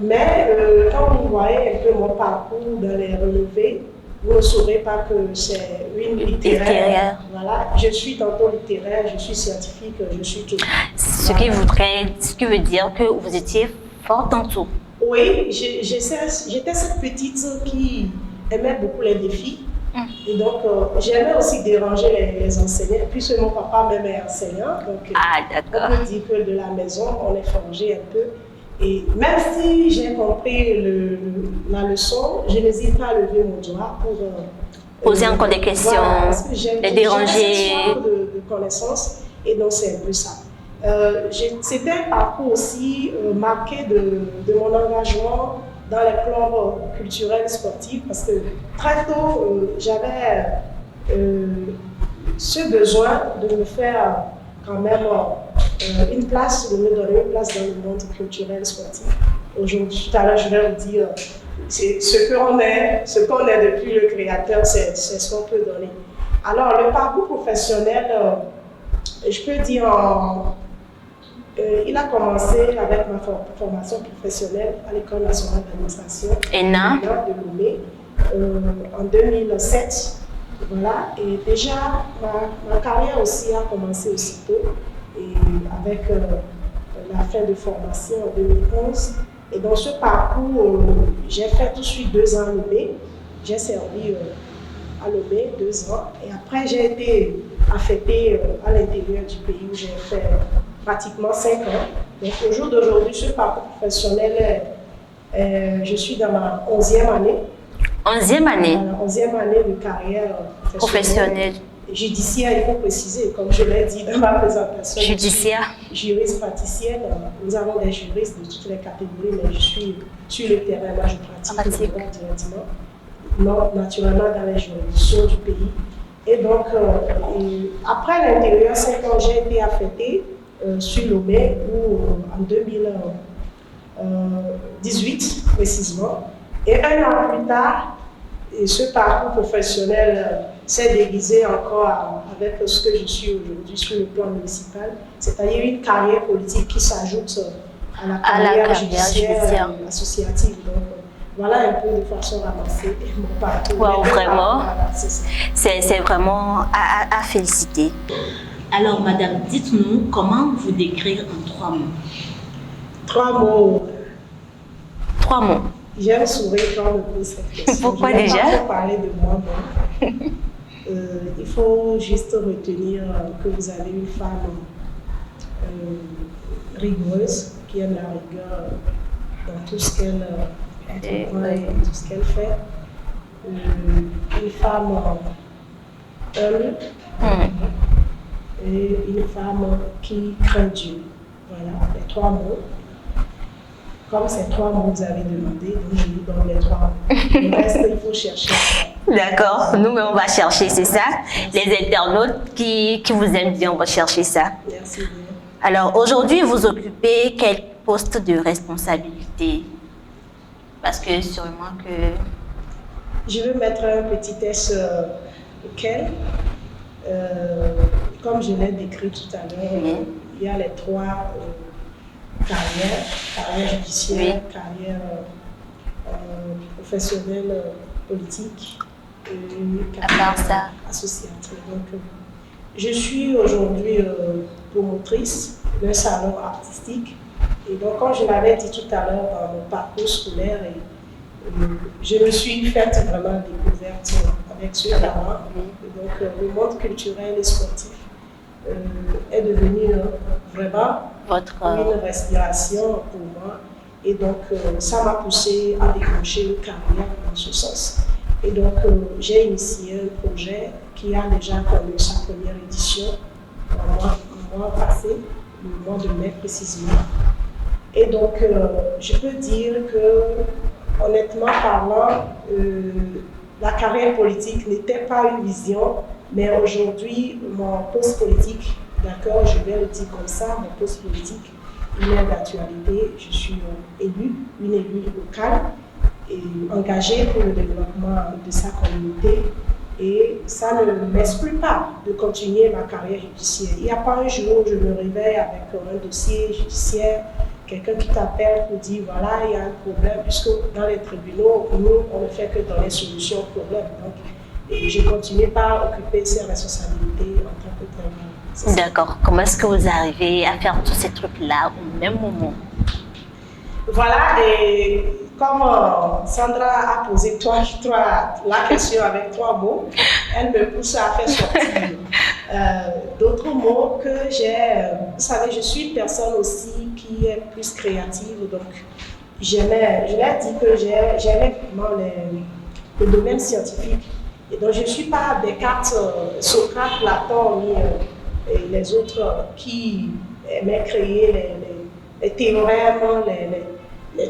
mais quand vous voyez un peu mon parcours dans les relevés, vous ne saurez pas que c'est une littéraire. Voilà, je suis tantôt littéraire, je suis scientifique, je suis tout. Ce qui veut dire que vous étiez forte en tout. Oui, j'étais cette petite qui aimait beaucoup les défis. Et donc, j'aimais aussi déranger les enseignants, puisque mon papa même est enseignant. Donc, on peut dire que de la maison, on est forgé un peu. Et même si j'ai compris la leçon, je n'hésite pas à lever mon doigt pour poser encore des questions, les déranger. J'ai cette de connaissances, et donc c'est un peu ça. C'était un parcours aussi marqué de mon engagement dans les clubs culturels sportifs, parce que très tôt, j'avais ce besoin de me faire quand même une place, de me donner une place dans le monde culturel sportif. Aujourd'hui, tout à l'heure, je vais vous dire, ce qu'on est depuis le créateur, c'est ce qu'on peut donner. Alors, le parcours professionnel, je peux dire, il a commencé avec ma formation professionnelle à l'École nationale d'administration ENA de Lomé en 2007. Voilà, et déjà ma carrière aussi a commencé aussitôt, et avec la fin de formation en 2011. Et dans ce parcours, j'ai fait tout de suite 2 ans à Lomé. J'ai servi à Lomé 2 ans, et après j'ai été affectée à l'intérieur du pays où j'ai fait pratiquement 5 ans. Donc au jour d'aujourd'hui, ce parcours professionnel, je suis dans ma 11e année. 11e année? 11e année de carrière professionnelle. Judiciaire, il faut préciser, comme je l'ai dit dans ma présentation. Judiciaire. Juriste praticienne. Nous avons des juristes de toutes les catégories, mais je suis sur le terrain, moi je pratique directement. Non, naturellement dans les juridictions du pays. Et donc, après l'intérieur, 5 ans, j'ai été affectée sur Lomé, où en 2018 précisément. Et 1 an plus tard, ce parcours professionnel s'est déguisé encore avec ce que je suis aujourd'hui sur le plan municipal, c'est-à-dire une carrière politique qui s'ajoute à la carrière judiciaire associative. Donc, voilà un peu de façon ramassée mon parcours. Wow, vraiment, c'est vraiment à féliciter. Alors, madame, dites-nous comment vous décrire en 3 mots. 3 mots. 3 mots. J'aime sourire quand on me pose cette question. Pourquoi je vais déjà pas parler de moi. Il faut juste retenir que vous avez une femme rigoureuse, qui aime la rigueur dans tout ce qu'elle entreprend et tout ce qu'elle fait. Une femme humble et une femme qui craint Dieu. Voilà, les 3 mots. Comme ces 3 mots vous avez demandé, donc je vous donne les 3 mots. Le reste, il faut chercher. D'accord, nous-mêmes on va chercher, c'est ça. Les internautes qui vous aiment bien, on va chercher ça. Merci bien. Alors aujourd'hui, vous occupez quel poste de responsabilité? Parce que sûrement que... Je veux mettre un petit S lequel, comme je l'ai décrit tout à l'heure, il y a les 3 carrière judiciaire, carrière professionnelle politique et associative. Donc, je suis aujourd'hui promotrice d'un salon artistique. Et donc, comme je l'avais dit tout à l'heure dans mon parcours scolaire, je me suis faite vraiment découverte avec ce talent. Et donc, le monde culturel et sportif est devenu vraiment une respiration pour moi. Et donc, ça m'a poussé à décrocher une carrière dans ce sens. Et donc, j'ai initié un projet qui a déjà connu sa première édition le mois passé, le mois de mai précisément. Et donc, je peux dire que, honnêtement parlant, la carrière politique n'était pas une vision, mais aujourd'hui, mon poste politique, d'accord, je vais le dire comme ça, mon poste politique, il est d'actualité. Je suis une élue locale et engagée pour le développement de sa communauté. Et ça ne m'exclut pas de continuer ma carrière judiciaire. Il n'y a pas un jour où je me réveille avec un dossier judiciaire, quelqu'un qui t'appelle pour dire voilà, il y a un problème, puisque dans les tribunaux, nous, on ne fait que donner solution au problème. Donc, et je continue par occuper ces responsabilités en tant que témoin. D'accord. Comment est-ce que vous arrivez à faire tous ces trucs-là au même moment? Voilà, et comme Sandra a posé la question avec 3 mots, elle me pousse à faire sortir d'autres mots que j'ai. Vous savez, je suis une personne aussi qui est plus créative, donc je l'ai dit que j'aimais vraiment le domaine scientifique. Et donc je ne suis pas Descartes, Socrate, Platon, ni les autres qui aimaient créer les théorèmes,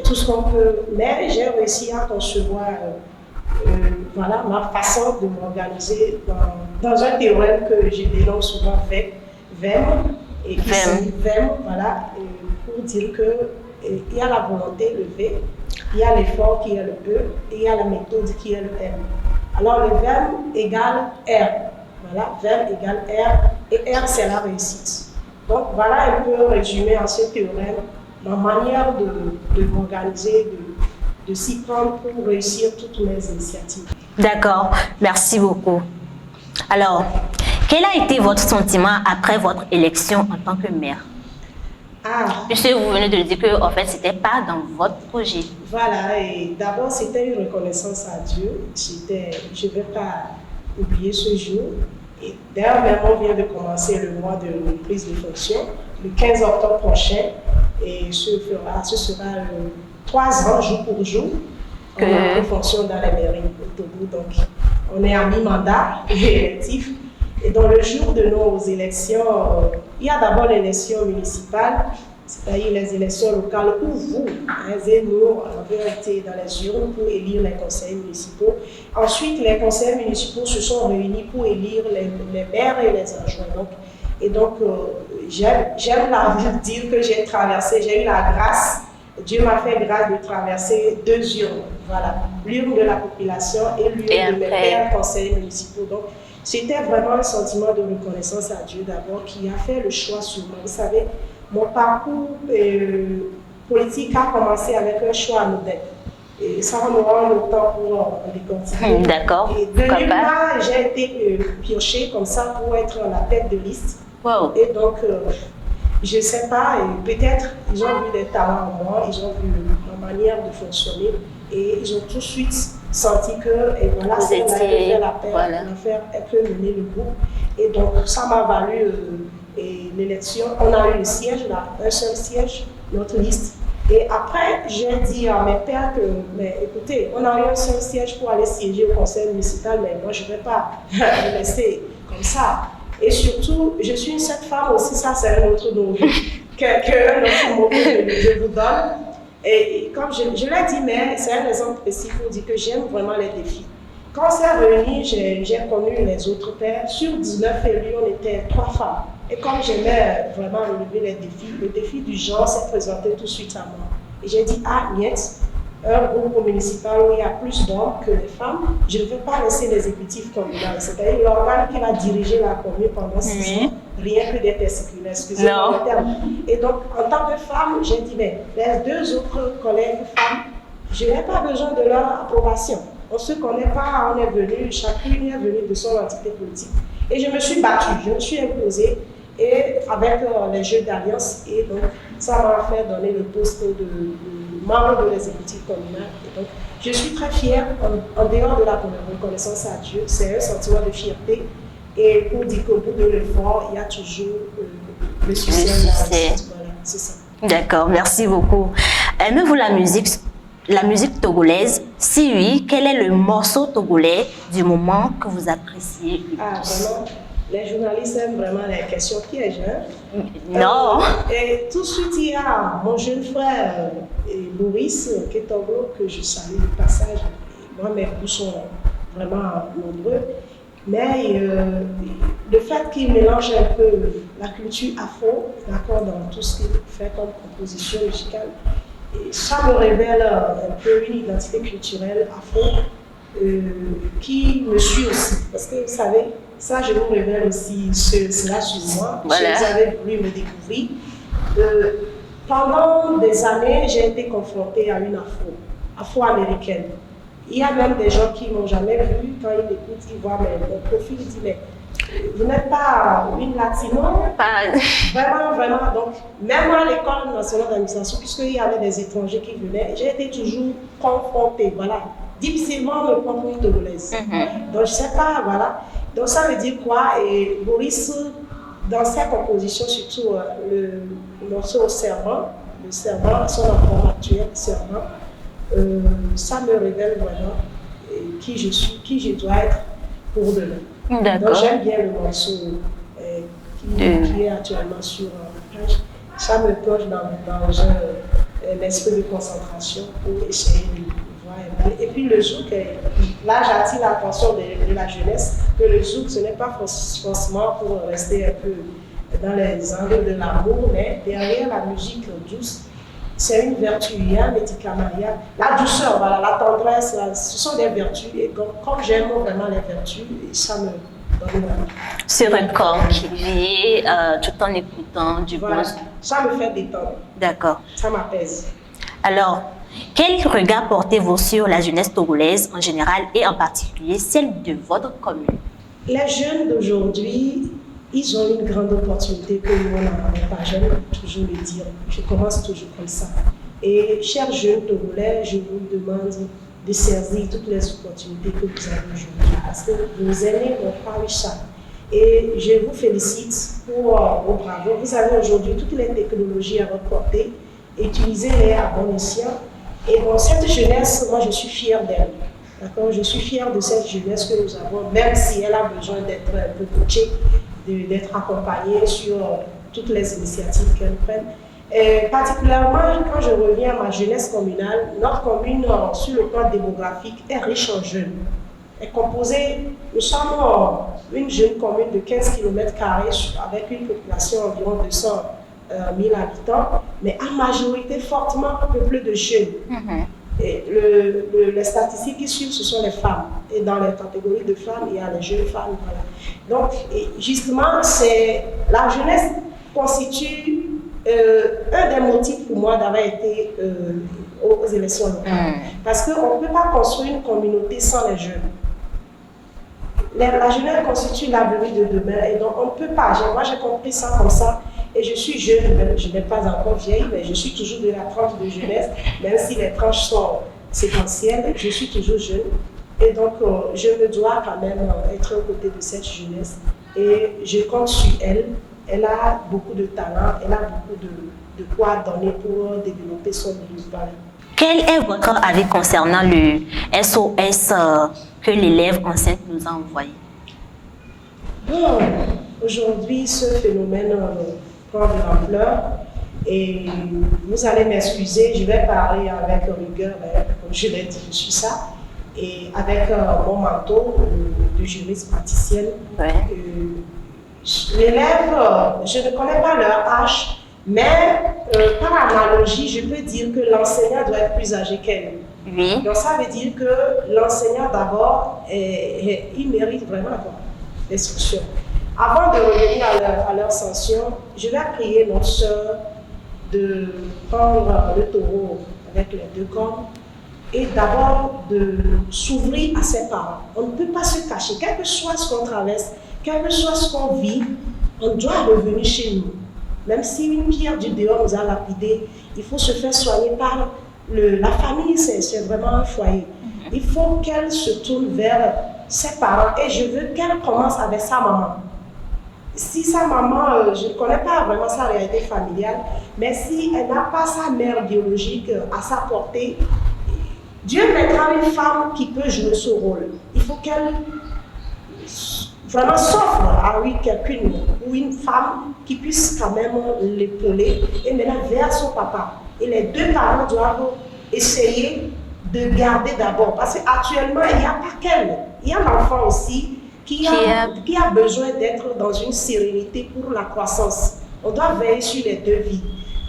tout ce qu'on peut, mais j'ai réussi à concevoir voilà, ma façon de m'organiser dans un théorème que je dénonce souvent VEM, et qui signifie VEM, voilà, pour dire qu'il y a la volonté, le V, il y a l'effort qui est le E, et il y a la méthode qui est le M. Alors le VEM égale R, voilà, VEM égale R, et R c'est la réussite. Donc voilà un peu résumé en ce théorème ma manière de m'organiser, de s'y prendre pour réussir toutes mes initiatives. D'accord, merci beaucoup. Alors, quel a été votre sentiment après votre élection en tant que maire? Puisque vous venez de le dire que en fait, ce n'était pas dans votre projet. Voilà, et d'abord, c'était une reconnaissance à Dieu. Je ne vais pas oublier ce jour. Et d'ailleurs, on vient de commencer le mois de prise de fonction, le 15 octobre prochain. Et ce sera 3 ans, jour pour jour, on a pris fonction dans la mairie au Togo. Donc, on est en mi-mandat électif. Et dans le jour de nos élections, il y a d'abord l'élection municipale, c'est-à-dire les élections locales où vous, et nous, avons été dans les urnes pour élire les conseils municipaux. Ensuite, les conseils municipaux se sont réunis pour élire les maires et les adjoints. Et donc, j'aime dire que j'ai eu la grâce, Dieu m'a fait grâce de traverser 2 urnes. Voilà, l'urne de la population et l'urne de mes pères conseillers municipaux. Donc, c'était vraiment un sentiment de reconnaissance à Dieu d'abord qui a fait le choix sur moi. Vous savez, mon parcours politique a commencé avec un choix anodin. Et ça va me rendre le temps pour décortiquer. D'accord. Et de nulle part, j'ai été piochée comme ça pour être à la tête de liste. Wow. Et donc, je ne sais pas, peut-être ils ont vu des talents en moi, ils ont vu ma manière de fonctionner et ils ont tout de suite senti que, et voilà, c'est l'affaire, elle peut mener le bout. Et donc, ça m'a valu l'élection. On a eu le siège là, un seul siège, notre liste. Et après, j'ai dit à mes pères que, mais écoutez, on a eu un seul siège pour aller siéger au conseil municipal, mais moi je ne vais pas le laisser comme ça. Et surtout, je suis cette femme aussi, ça c'est un autre mot, un autre mot que je vous donne. Et comme je l'ai dit, mais c'est un exemple précis pour dire que j'aime vraiment les défis. Quand on s'est réunis, j'ai connu les autres pères. Sur 19 élus, on était 3 femmes. Et comme j'aimais vraiment relever les défis, le défi du genre s'est présenté tout de suite à moi. Et j'ai dit, niet, un groupe municipal où il y a plus d'hommes que de femmes, je ne veux pas laisser l'exécutif communal, c'est-à-dire l'organe qui va diriger la commune pendant 6 ans, rien que des testicules, excusez-moi le terme. Et donc, en tant que femme, j'ai dit, mais les 2 autres collègues femmes je n'ai pas besoin de leur approbation. On ne se connaît pas, on est venu, chacune est venue de son entité politique. Et je me suis battue, je me suis imposée et avec les jeux d'alliance. Et donc, ça m'a fait donner le poste de membre de l'exécutif communal. Et donc, je suis très fière, en dehors de la reconnaissance à Dieu, c'est un sentiment de fierté. Et pour dire qu'au bout de l'effort, il y a toujours le succès. Voilà, c'est ça. D'accord, merci beaucoup. Aimez-vous la musique togolaise? Si oui, quel est le morceau togolais du moment que vous appréciez le plus? Vraiment, les journalistes aiment vraiment les questions pièges. Hein? Non. Et tout de suite, il y a mon jeune frère Maurice Ketoglo, que je salue au passage. Moi, mes goûts sont vraiment nombreux. Mais le fait qu'il mélange un peu la culture afro, d'accord, dans tout ce qu'il fait comme composition musicale, et ça me révèle un peu une identité culturelle afro qui me suit aussi. Parce que vous savez, ça je vous révèle aussi cela sur moi. Voilà. Si vous avez voulu me découvrir. Pendant des années, j'ai été confrontée à une afro-américaine. Il y a même des gens qui ne m'ont jamais vu, quand ils écoutent, ils voient mon profil, ils disent, mais vous n'êtes pas une latino? Vraiment, vraiment. Donc, même à l'école nationale d'administration, puisqu'il y avait des étrangers qui venaient, j'ai été toujours confrontée, voilà. Difficilement me prendre pour une togolaise. Donc, je ne sais pas, voilà. Donc, ça veut dire quoi? Et Maurice, dans sa composition, surtout le morceau Serment, le Serment, son enfant actuel, Serment, ça me révèle vraiment qui je suis, qui je dois être pour demain. Donc j'aime bien le morceau qui est actuellement sur la page. Ça me plonge dans un esprit de concentration pour essayer de voir. Et puis le zouk, là j'attire l'attention de la jeunesse que le zouk ce n'est pas forcément pour rester un peu dans les angles de l'amour, mais derrière la musique douce, c'est une vertu, il y a un médicament, il y a la douceur, voilà, la tendresse, ce sont des vertus. Et comme j'aime vraiment les vertus, ça me donne envie. Sur un corps qui vit tout en écoutant du voilà, bon. Ça me fait détendre. D'accord. Ça m'apaise. Alors, quel regard portez-vous sur la jeunesse togolaise en général et en particulier celle de votre commune? Les jeunes d'aujourd'hui, ils ont une grande opportunité que nous n'avons pas. J'aime toujours le dire. Je commence toujours comme ça. Et chers jeunes togolais, je vous demande de saisir toutes les opportunités que vous avez aujourd'hui. Parce que vos aînés n'ont pas eu ça. Et je vous félicite pour vos bravos. Vous avez aujourd'hui toutes les technologies à votre portée. Utilisez-les à bon escient. Et dans cette jeunesse, moi je suis fière d'elle. D'accord? Je suis fière de cette jeunesse que nous avons, même si elle a besoin d'être un peu coachée, d'être accompagnée sur toutes les initiatives qu'elle prenne. Et particulièrement, quand je reviens à ma jeunesse communale, notre commune, sur le plan démographique, est riche en jeunes. Est composée, nous sommes une jeune commune de 15 km² avec une population environ 200 000 habitants, mais à majorité fortement peuplée de jeunes. Et les statistiques qui suivent, ce sont les femmes. Et dans les catégories de femmes, il y a les jeunes femmes. Voilà. Donc, justement, la jeunesse constitue un des motifs pour moi d'avoir été aux élections locales. Parce qu'on ne peut pas construire une communauté sans les jeunes. La jeunesse constitue l'avenir de demain. Et donc, on ne peut pas. Moi, j'ai compris ça comme ça. Et je suis jeune, je n'ai pas encore vieille, mais je suis toujours de la tranche de jeunesse, même si les tranches sont séquentielles, je suis toujours jeune. Et donc, je me dois quand même être aux côtés de cette jeunesse. Et je compte sur elle. Elle a beaucoup de talent, elle a beaucoup de quoi donner pour développer son milieu. Quel est votre avis concernant le SOS que l'élève enceinte nous a envoyé? Bon, aujourd'hui, ce phénomène prend de l'ampleur et vous allez m'excuser, je vais parler avec rigueur, comme je l'ai dit, je suis ça, et avec mon manteau de juriste praticienne. L'élève, je ne connais pas leur âge, mais par analogie, je peux dire que l'enseignant doit être plus âgé qu'elle. Oui. Donc ça veut dire que l'enseignant d'abord, il mérite vraiment l'instruction. Avant de revenir à leur sanction, je vais prier notre sœur de prendre le taureau avec les deux cornes est d'abord de s'ouvrir à ses parents. On ne peut pas se cacher, quel que soit ce qu'on traverse, quel que soit ce qu'on vit, on doit revenir chez nous. Même si une pierre du dehors nous a lapidé, il faut se faire soigner par la famille, c'est vraiment un foyer. Il faut qu'elle se tourne vers ses parents et je veux qu'elle commence avec sa maman. Si sa maman, je ne connais pas vraiment sa réalité familiale, mais si elle n'a pas sa mère biologique à sa portée, Dieu mettra une femme qui peut jouer ce rôle. Il faut qu'elle vraiment s'offre à quelqu'une ou une femme qui puisse quand même l'épauler et maintenant vers son papa. Et les deux parents doivent essayer de garder d'abord. Parce qu'actuellement, il n'y a pas qu'elle. Il y a l'enfant aussi qui a besoin d'être dans une sérénité pour la croissance. On doit veiller sur les deux vies.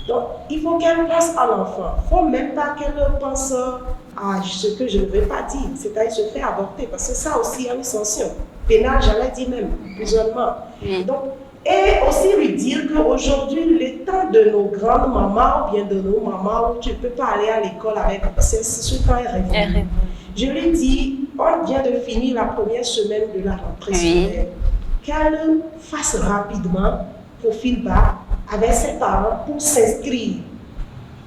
Donc, il faut qu'elle pense à l'enfant. Il ne faut même pas qu'elle pense à ce que je ne veux pas dire, c'est-à-dire se faire avorter, parce que ça aussi a une sanction pénale, j'allais dire même, emprisonnement. Donc, et aussi lui dire qu'aujourd'hui, le temps de nos grandes mamans ou bien de nos mamans où tu ne peux pas aller à l'école avec, ce temps est révolu. Je lui dis, on vient de finir la première semaine de la rentrée scolaire, qu'elle fasse rapidement profil bas avec ses parents pour s'inscrire.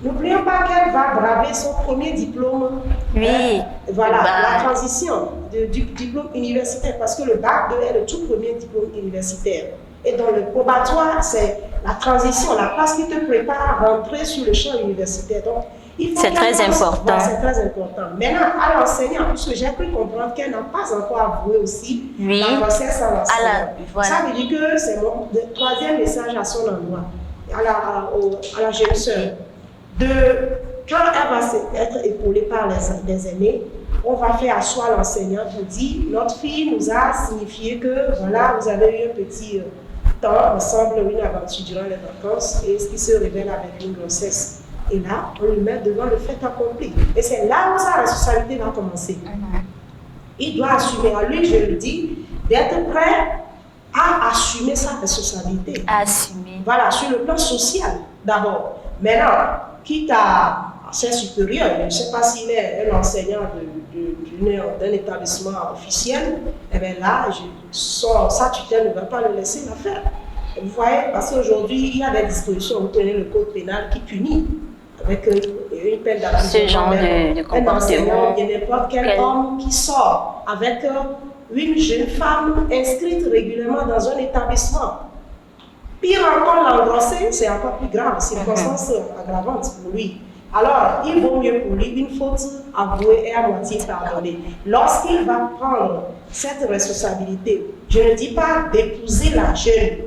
N'oublions pas qu'elle va braver son premier diplôme. Voilà, la transition du diplôme universitaire, parce que le bac 2 est le tout premier diplôme universitaire. Et dans le probatoire, c'est la transition, la place qui te prépare à rentrer sur le champ universitaire. Donc, c'est très important. C'est très important. Maintenant, à l'enseignant, puisque j'ai pu comprendre qu'elle n'a pas encore avoué aussi la grossesse à l'enseignant. Ça veut dire que c'est mon troisième message à son endroit, à la jeune sœur. Quand elle va être épaulée par les aînés, on va faire asseoir l'enseignant pour dire notre fille nous a signifié que voilà, vous avez eu un petit temps ensemble, une aventure durant les vacances, et ce qui se révèle avec une grossesse. Et là, on le met devant le fait accompli. Et c'est là où sa responsabilité va commencer. Il doit assumer, à lui, je le dis, d'être prêt à assumer sa responsabilité. Voilà, sur le plan social d'abord. Maintenant, quitte à ses supérieurs, je ne sais pas s'il est un enseignant d'un établissement officiel, et bien là, sa tutelle ne va pas le laisser la faire. Vous voyez, parce qu'aujourd'hui, il y a des dispositions, vous tenez le code pénal qui punit avec une peine d'emprisonnement. Ce genre de comportement. Un enseignant, il y a n'importe quel homme qui sort avec une jeune femme inscrite régulièrement dans un établissement. Pire encore, l'engrosser, c'est encore plus grave, circonstance aggravante pour lui. Alors, il vaut mieux pour lui une faute avouée et à moitié pardonnée. Lorsqu'il va prendre cette responsabilité, je ne dis pas d'épouser la jeune,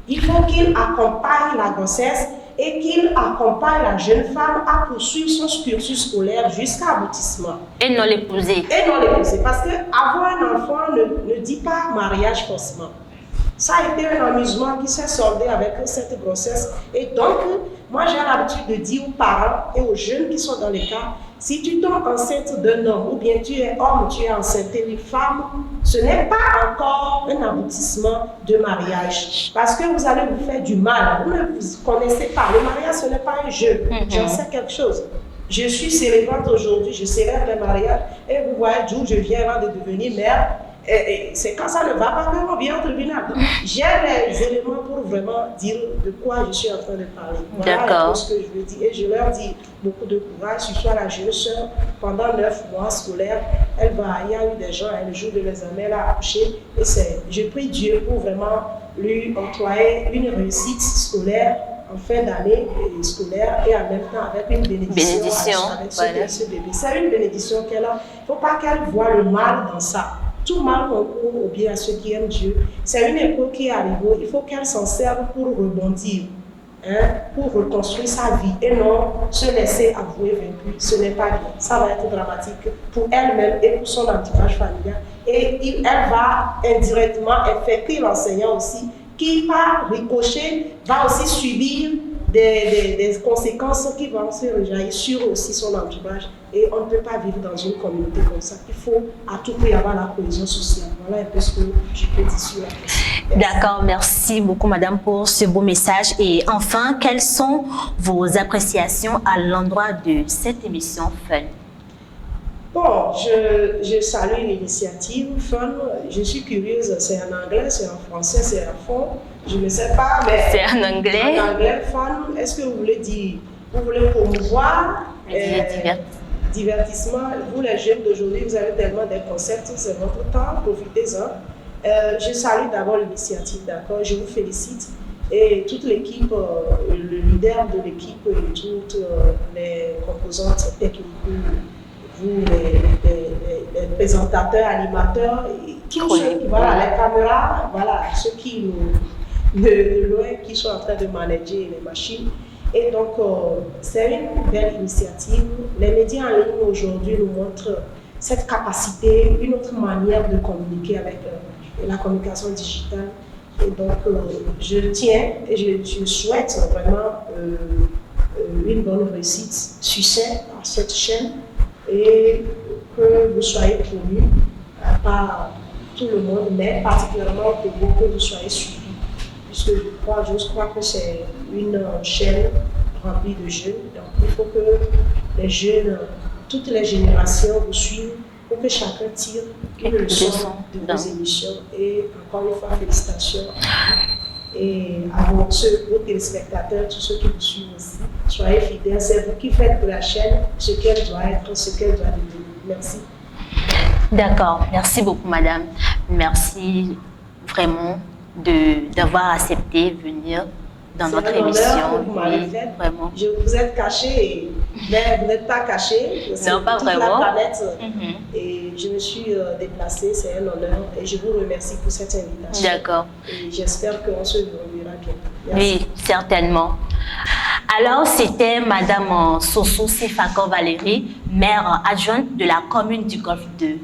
il faut qu'il accompagne la grossesse et qu'il accompagne la jeune femme à poursuivre son cursus scolaire jusqu'à aboutissement. Et non l'épouser. Et non l'épouser, parce qu'avoir un enfant ne dit pas mariage forcément. Ça a été un amusement qui s'est soldé avec cette grossesse. Et donc, moi j'ai l'habitude de dire aux parents et aux jeunes qui sont dans les cas, si tu tombes enceinte d'un homme, ou bien tu es homme, tu es enceinte d'une femme, ce n'est pas encore un aboutissement de mariage. Parce que vous allez vous faire du mal. Vous ne vous connaissez pas. Le mariage, ce n'est pas un jeu. J'en sais quelque chose. Je suis célébrante aujourd'hui, je célèbre le mariage. Et vous voyez d'où je viens avant de devenir mère. Et c'est quand ça ne va pas qu'on vient au tribunal. J'ai les éléments pour vraiment dire de quoi je suis en train de parler. Voilà ce que je veux dire. Et je leur dis beaucoup de courage, surtout à la jeune sœur. Pendant 9 mois scolaires, il y a eu des gens, le jour de l'examen, elle a accouché. Et je prie Dieu pour vraiment lui employer une réussite scolaire en fin d'année scolaire et en même temps avec une bénédiction. Avec ce bébé. C'est une bénédiction qu'elle a. Il ne faut pas qu'elle voie le mal dans ça. Tout mal concourt au bien à ceux qui aiment Dieu. C'est une époque qui est arrivée. Il faut qu'elle s'en serve pour rebondir, pour reconstruire sa vie et non se laisser avouer vaincu. Ce n'est pas bien. Ça va être dramatique pour elle-même et pour son entourage familial. Et elle va indirectement infecter l'enseignant aussi, qui par ricochet va aussi subir des conséquences qui vont se rejaillir sur aussi son entourage. Et on ne peut pas vivre dans une communauté comme ça. Il faut à tout prix avoir la cohésion sociale. Voilà un peu ce que je peux dire sur la question. D'accord, merci beaucoup madame pour ce beau message. Et enfin, quelles sont vos appréciations à l'endroit de cette émission Fun? Bon, je salue l'initiative Fun. Je suis curieuse, c'est en anglais, c'est en français, c'est en fond. Je ne sais pas, mais. C'est en anglais. En anglais, Fun. Est-ce que vous voulez dire, vous voulez promouvoir divertissement? Vous, les jeunes d'aujourd'hui, vous avez tellement de concepts, c'est votre temps, profitez-en. Je salue d'abord l'initiative, d'accord? Je vous félicite. Et toute l'équipe, le leader de l'équipe et toutes les composantes techniques, vous, les présentateurs, animateurs, tous ceux qui, voilà, les caméras, voilà, ceux qui nous, de loin, qui sont en train de manager les machines. Et donc, c'est une belle initiative. Les médias en ligne aujourd'hui nous montrent cette capacité, une autre manière de communiquer avec la communication digitale. Et donc, je tiens et je souhaite vraiment une bonne réussite, succès à cette chaîne et que vous soyez connus par tout le monde, mais particulièrement que vous soyez suivis. Puisque je crois que c'est une chaîne remplie de jeunes. Donc, il faut que les jeunes, toutes les générations vous suivent pour que chacun tire une leçon de vos émissions. Et encore une fois, félicitations. Et à vos téléspectateurs, tous ceux qui vous suivent aussi, soyez fidèles. C'est vous qui faites de la chaîne ce qu'elle doit être, ce qu'elle doit devenir. Merci. D'accord. Merci beaucoup, madame. Merci vraiment d'avoir accepté de venir dans notre émission. Vous m'avez fait. Vraiment. Vous êtes caché, mais vous n'êtes pas caché. Non, pas toute vraiment. La planète. Et je me suis déplacée, c'est un honneur. Et je vous remercie pour cette invitation. D'accord. Et j'espère qu'on se reverra bientôt. Oui, certainement. Alors, c'était Madame Soso Sifako Valérie, maire adjointe de la commune du Golfe 2.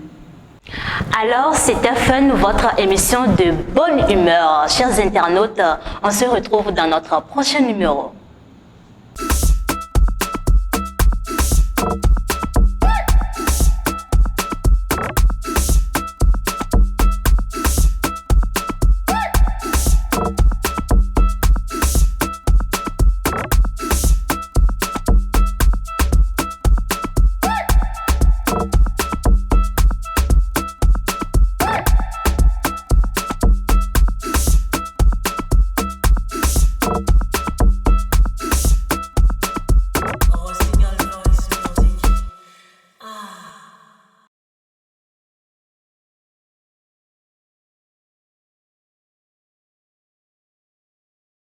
Alors, c'était Fun, votre émission de bonne humeur. Chers internautes, on se retrouve dans notre prochain numéro.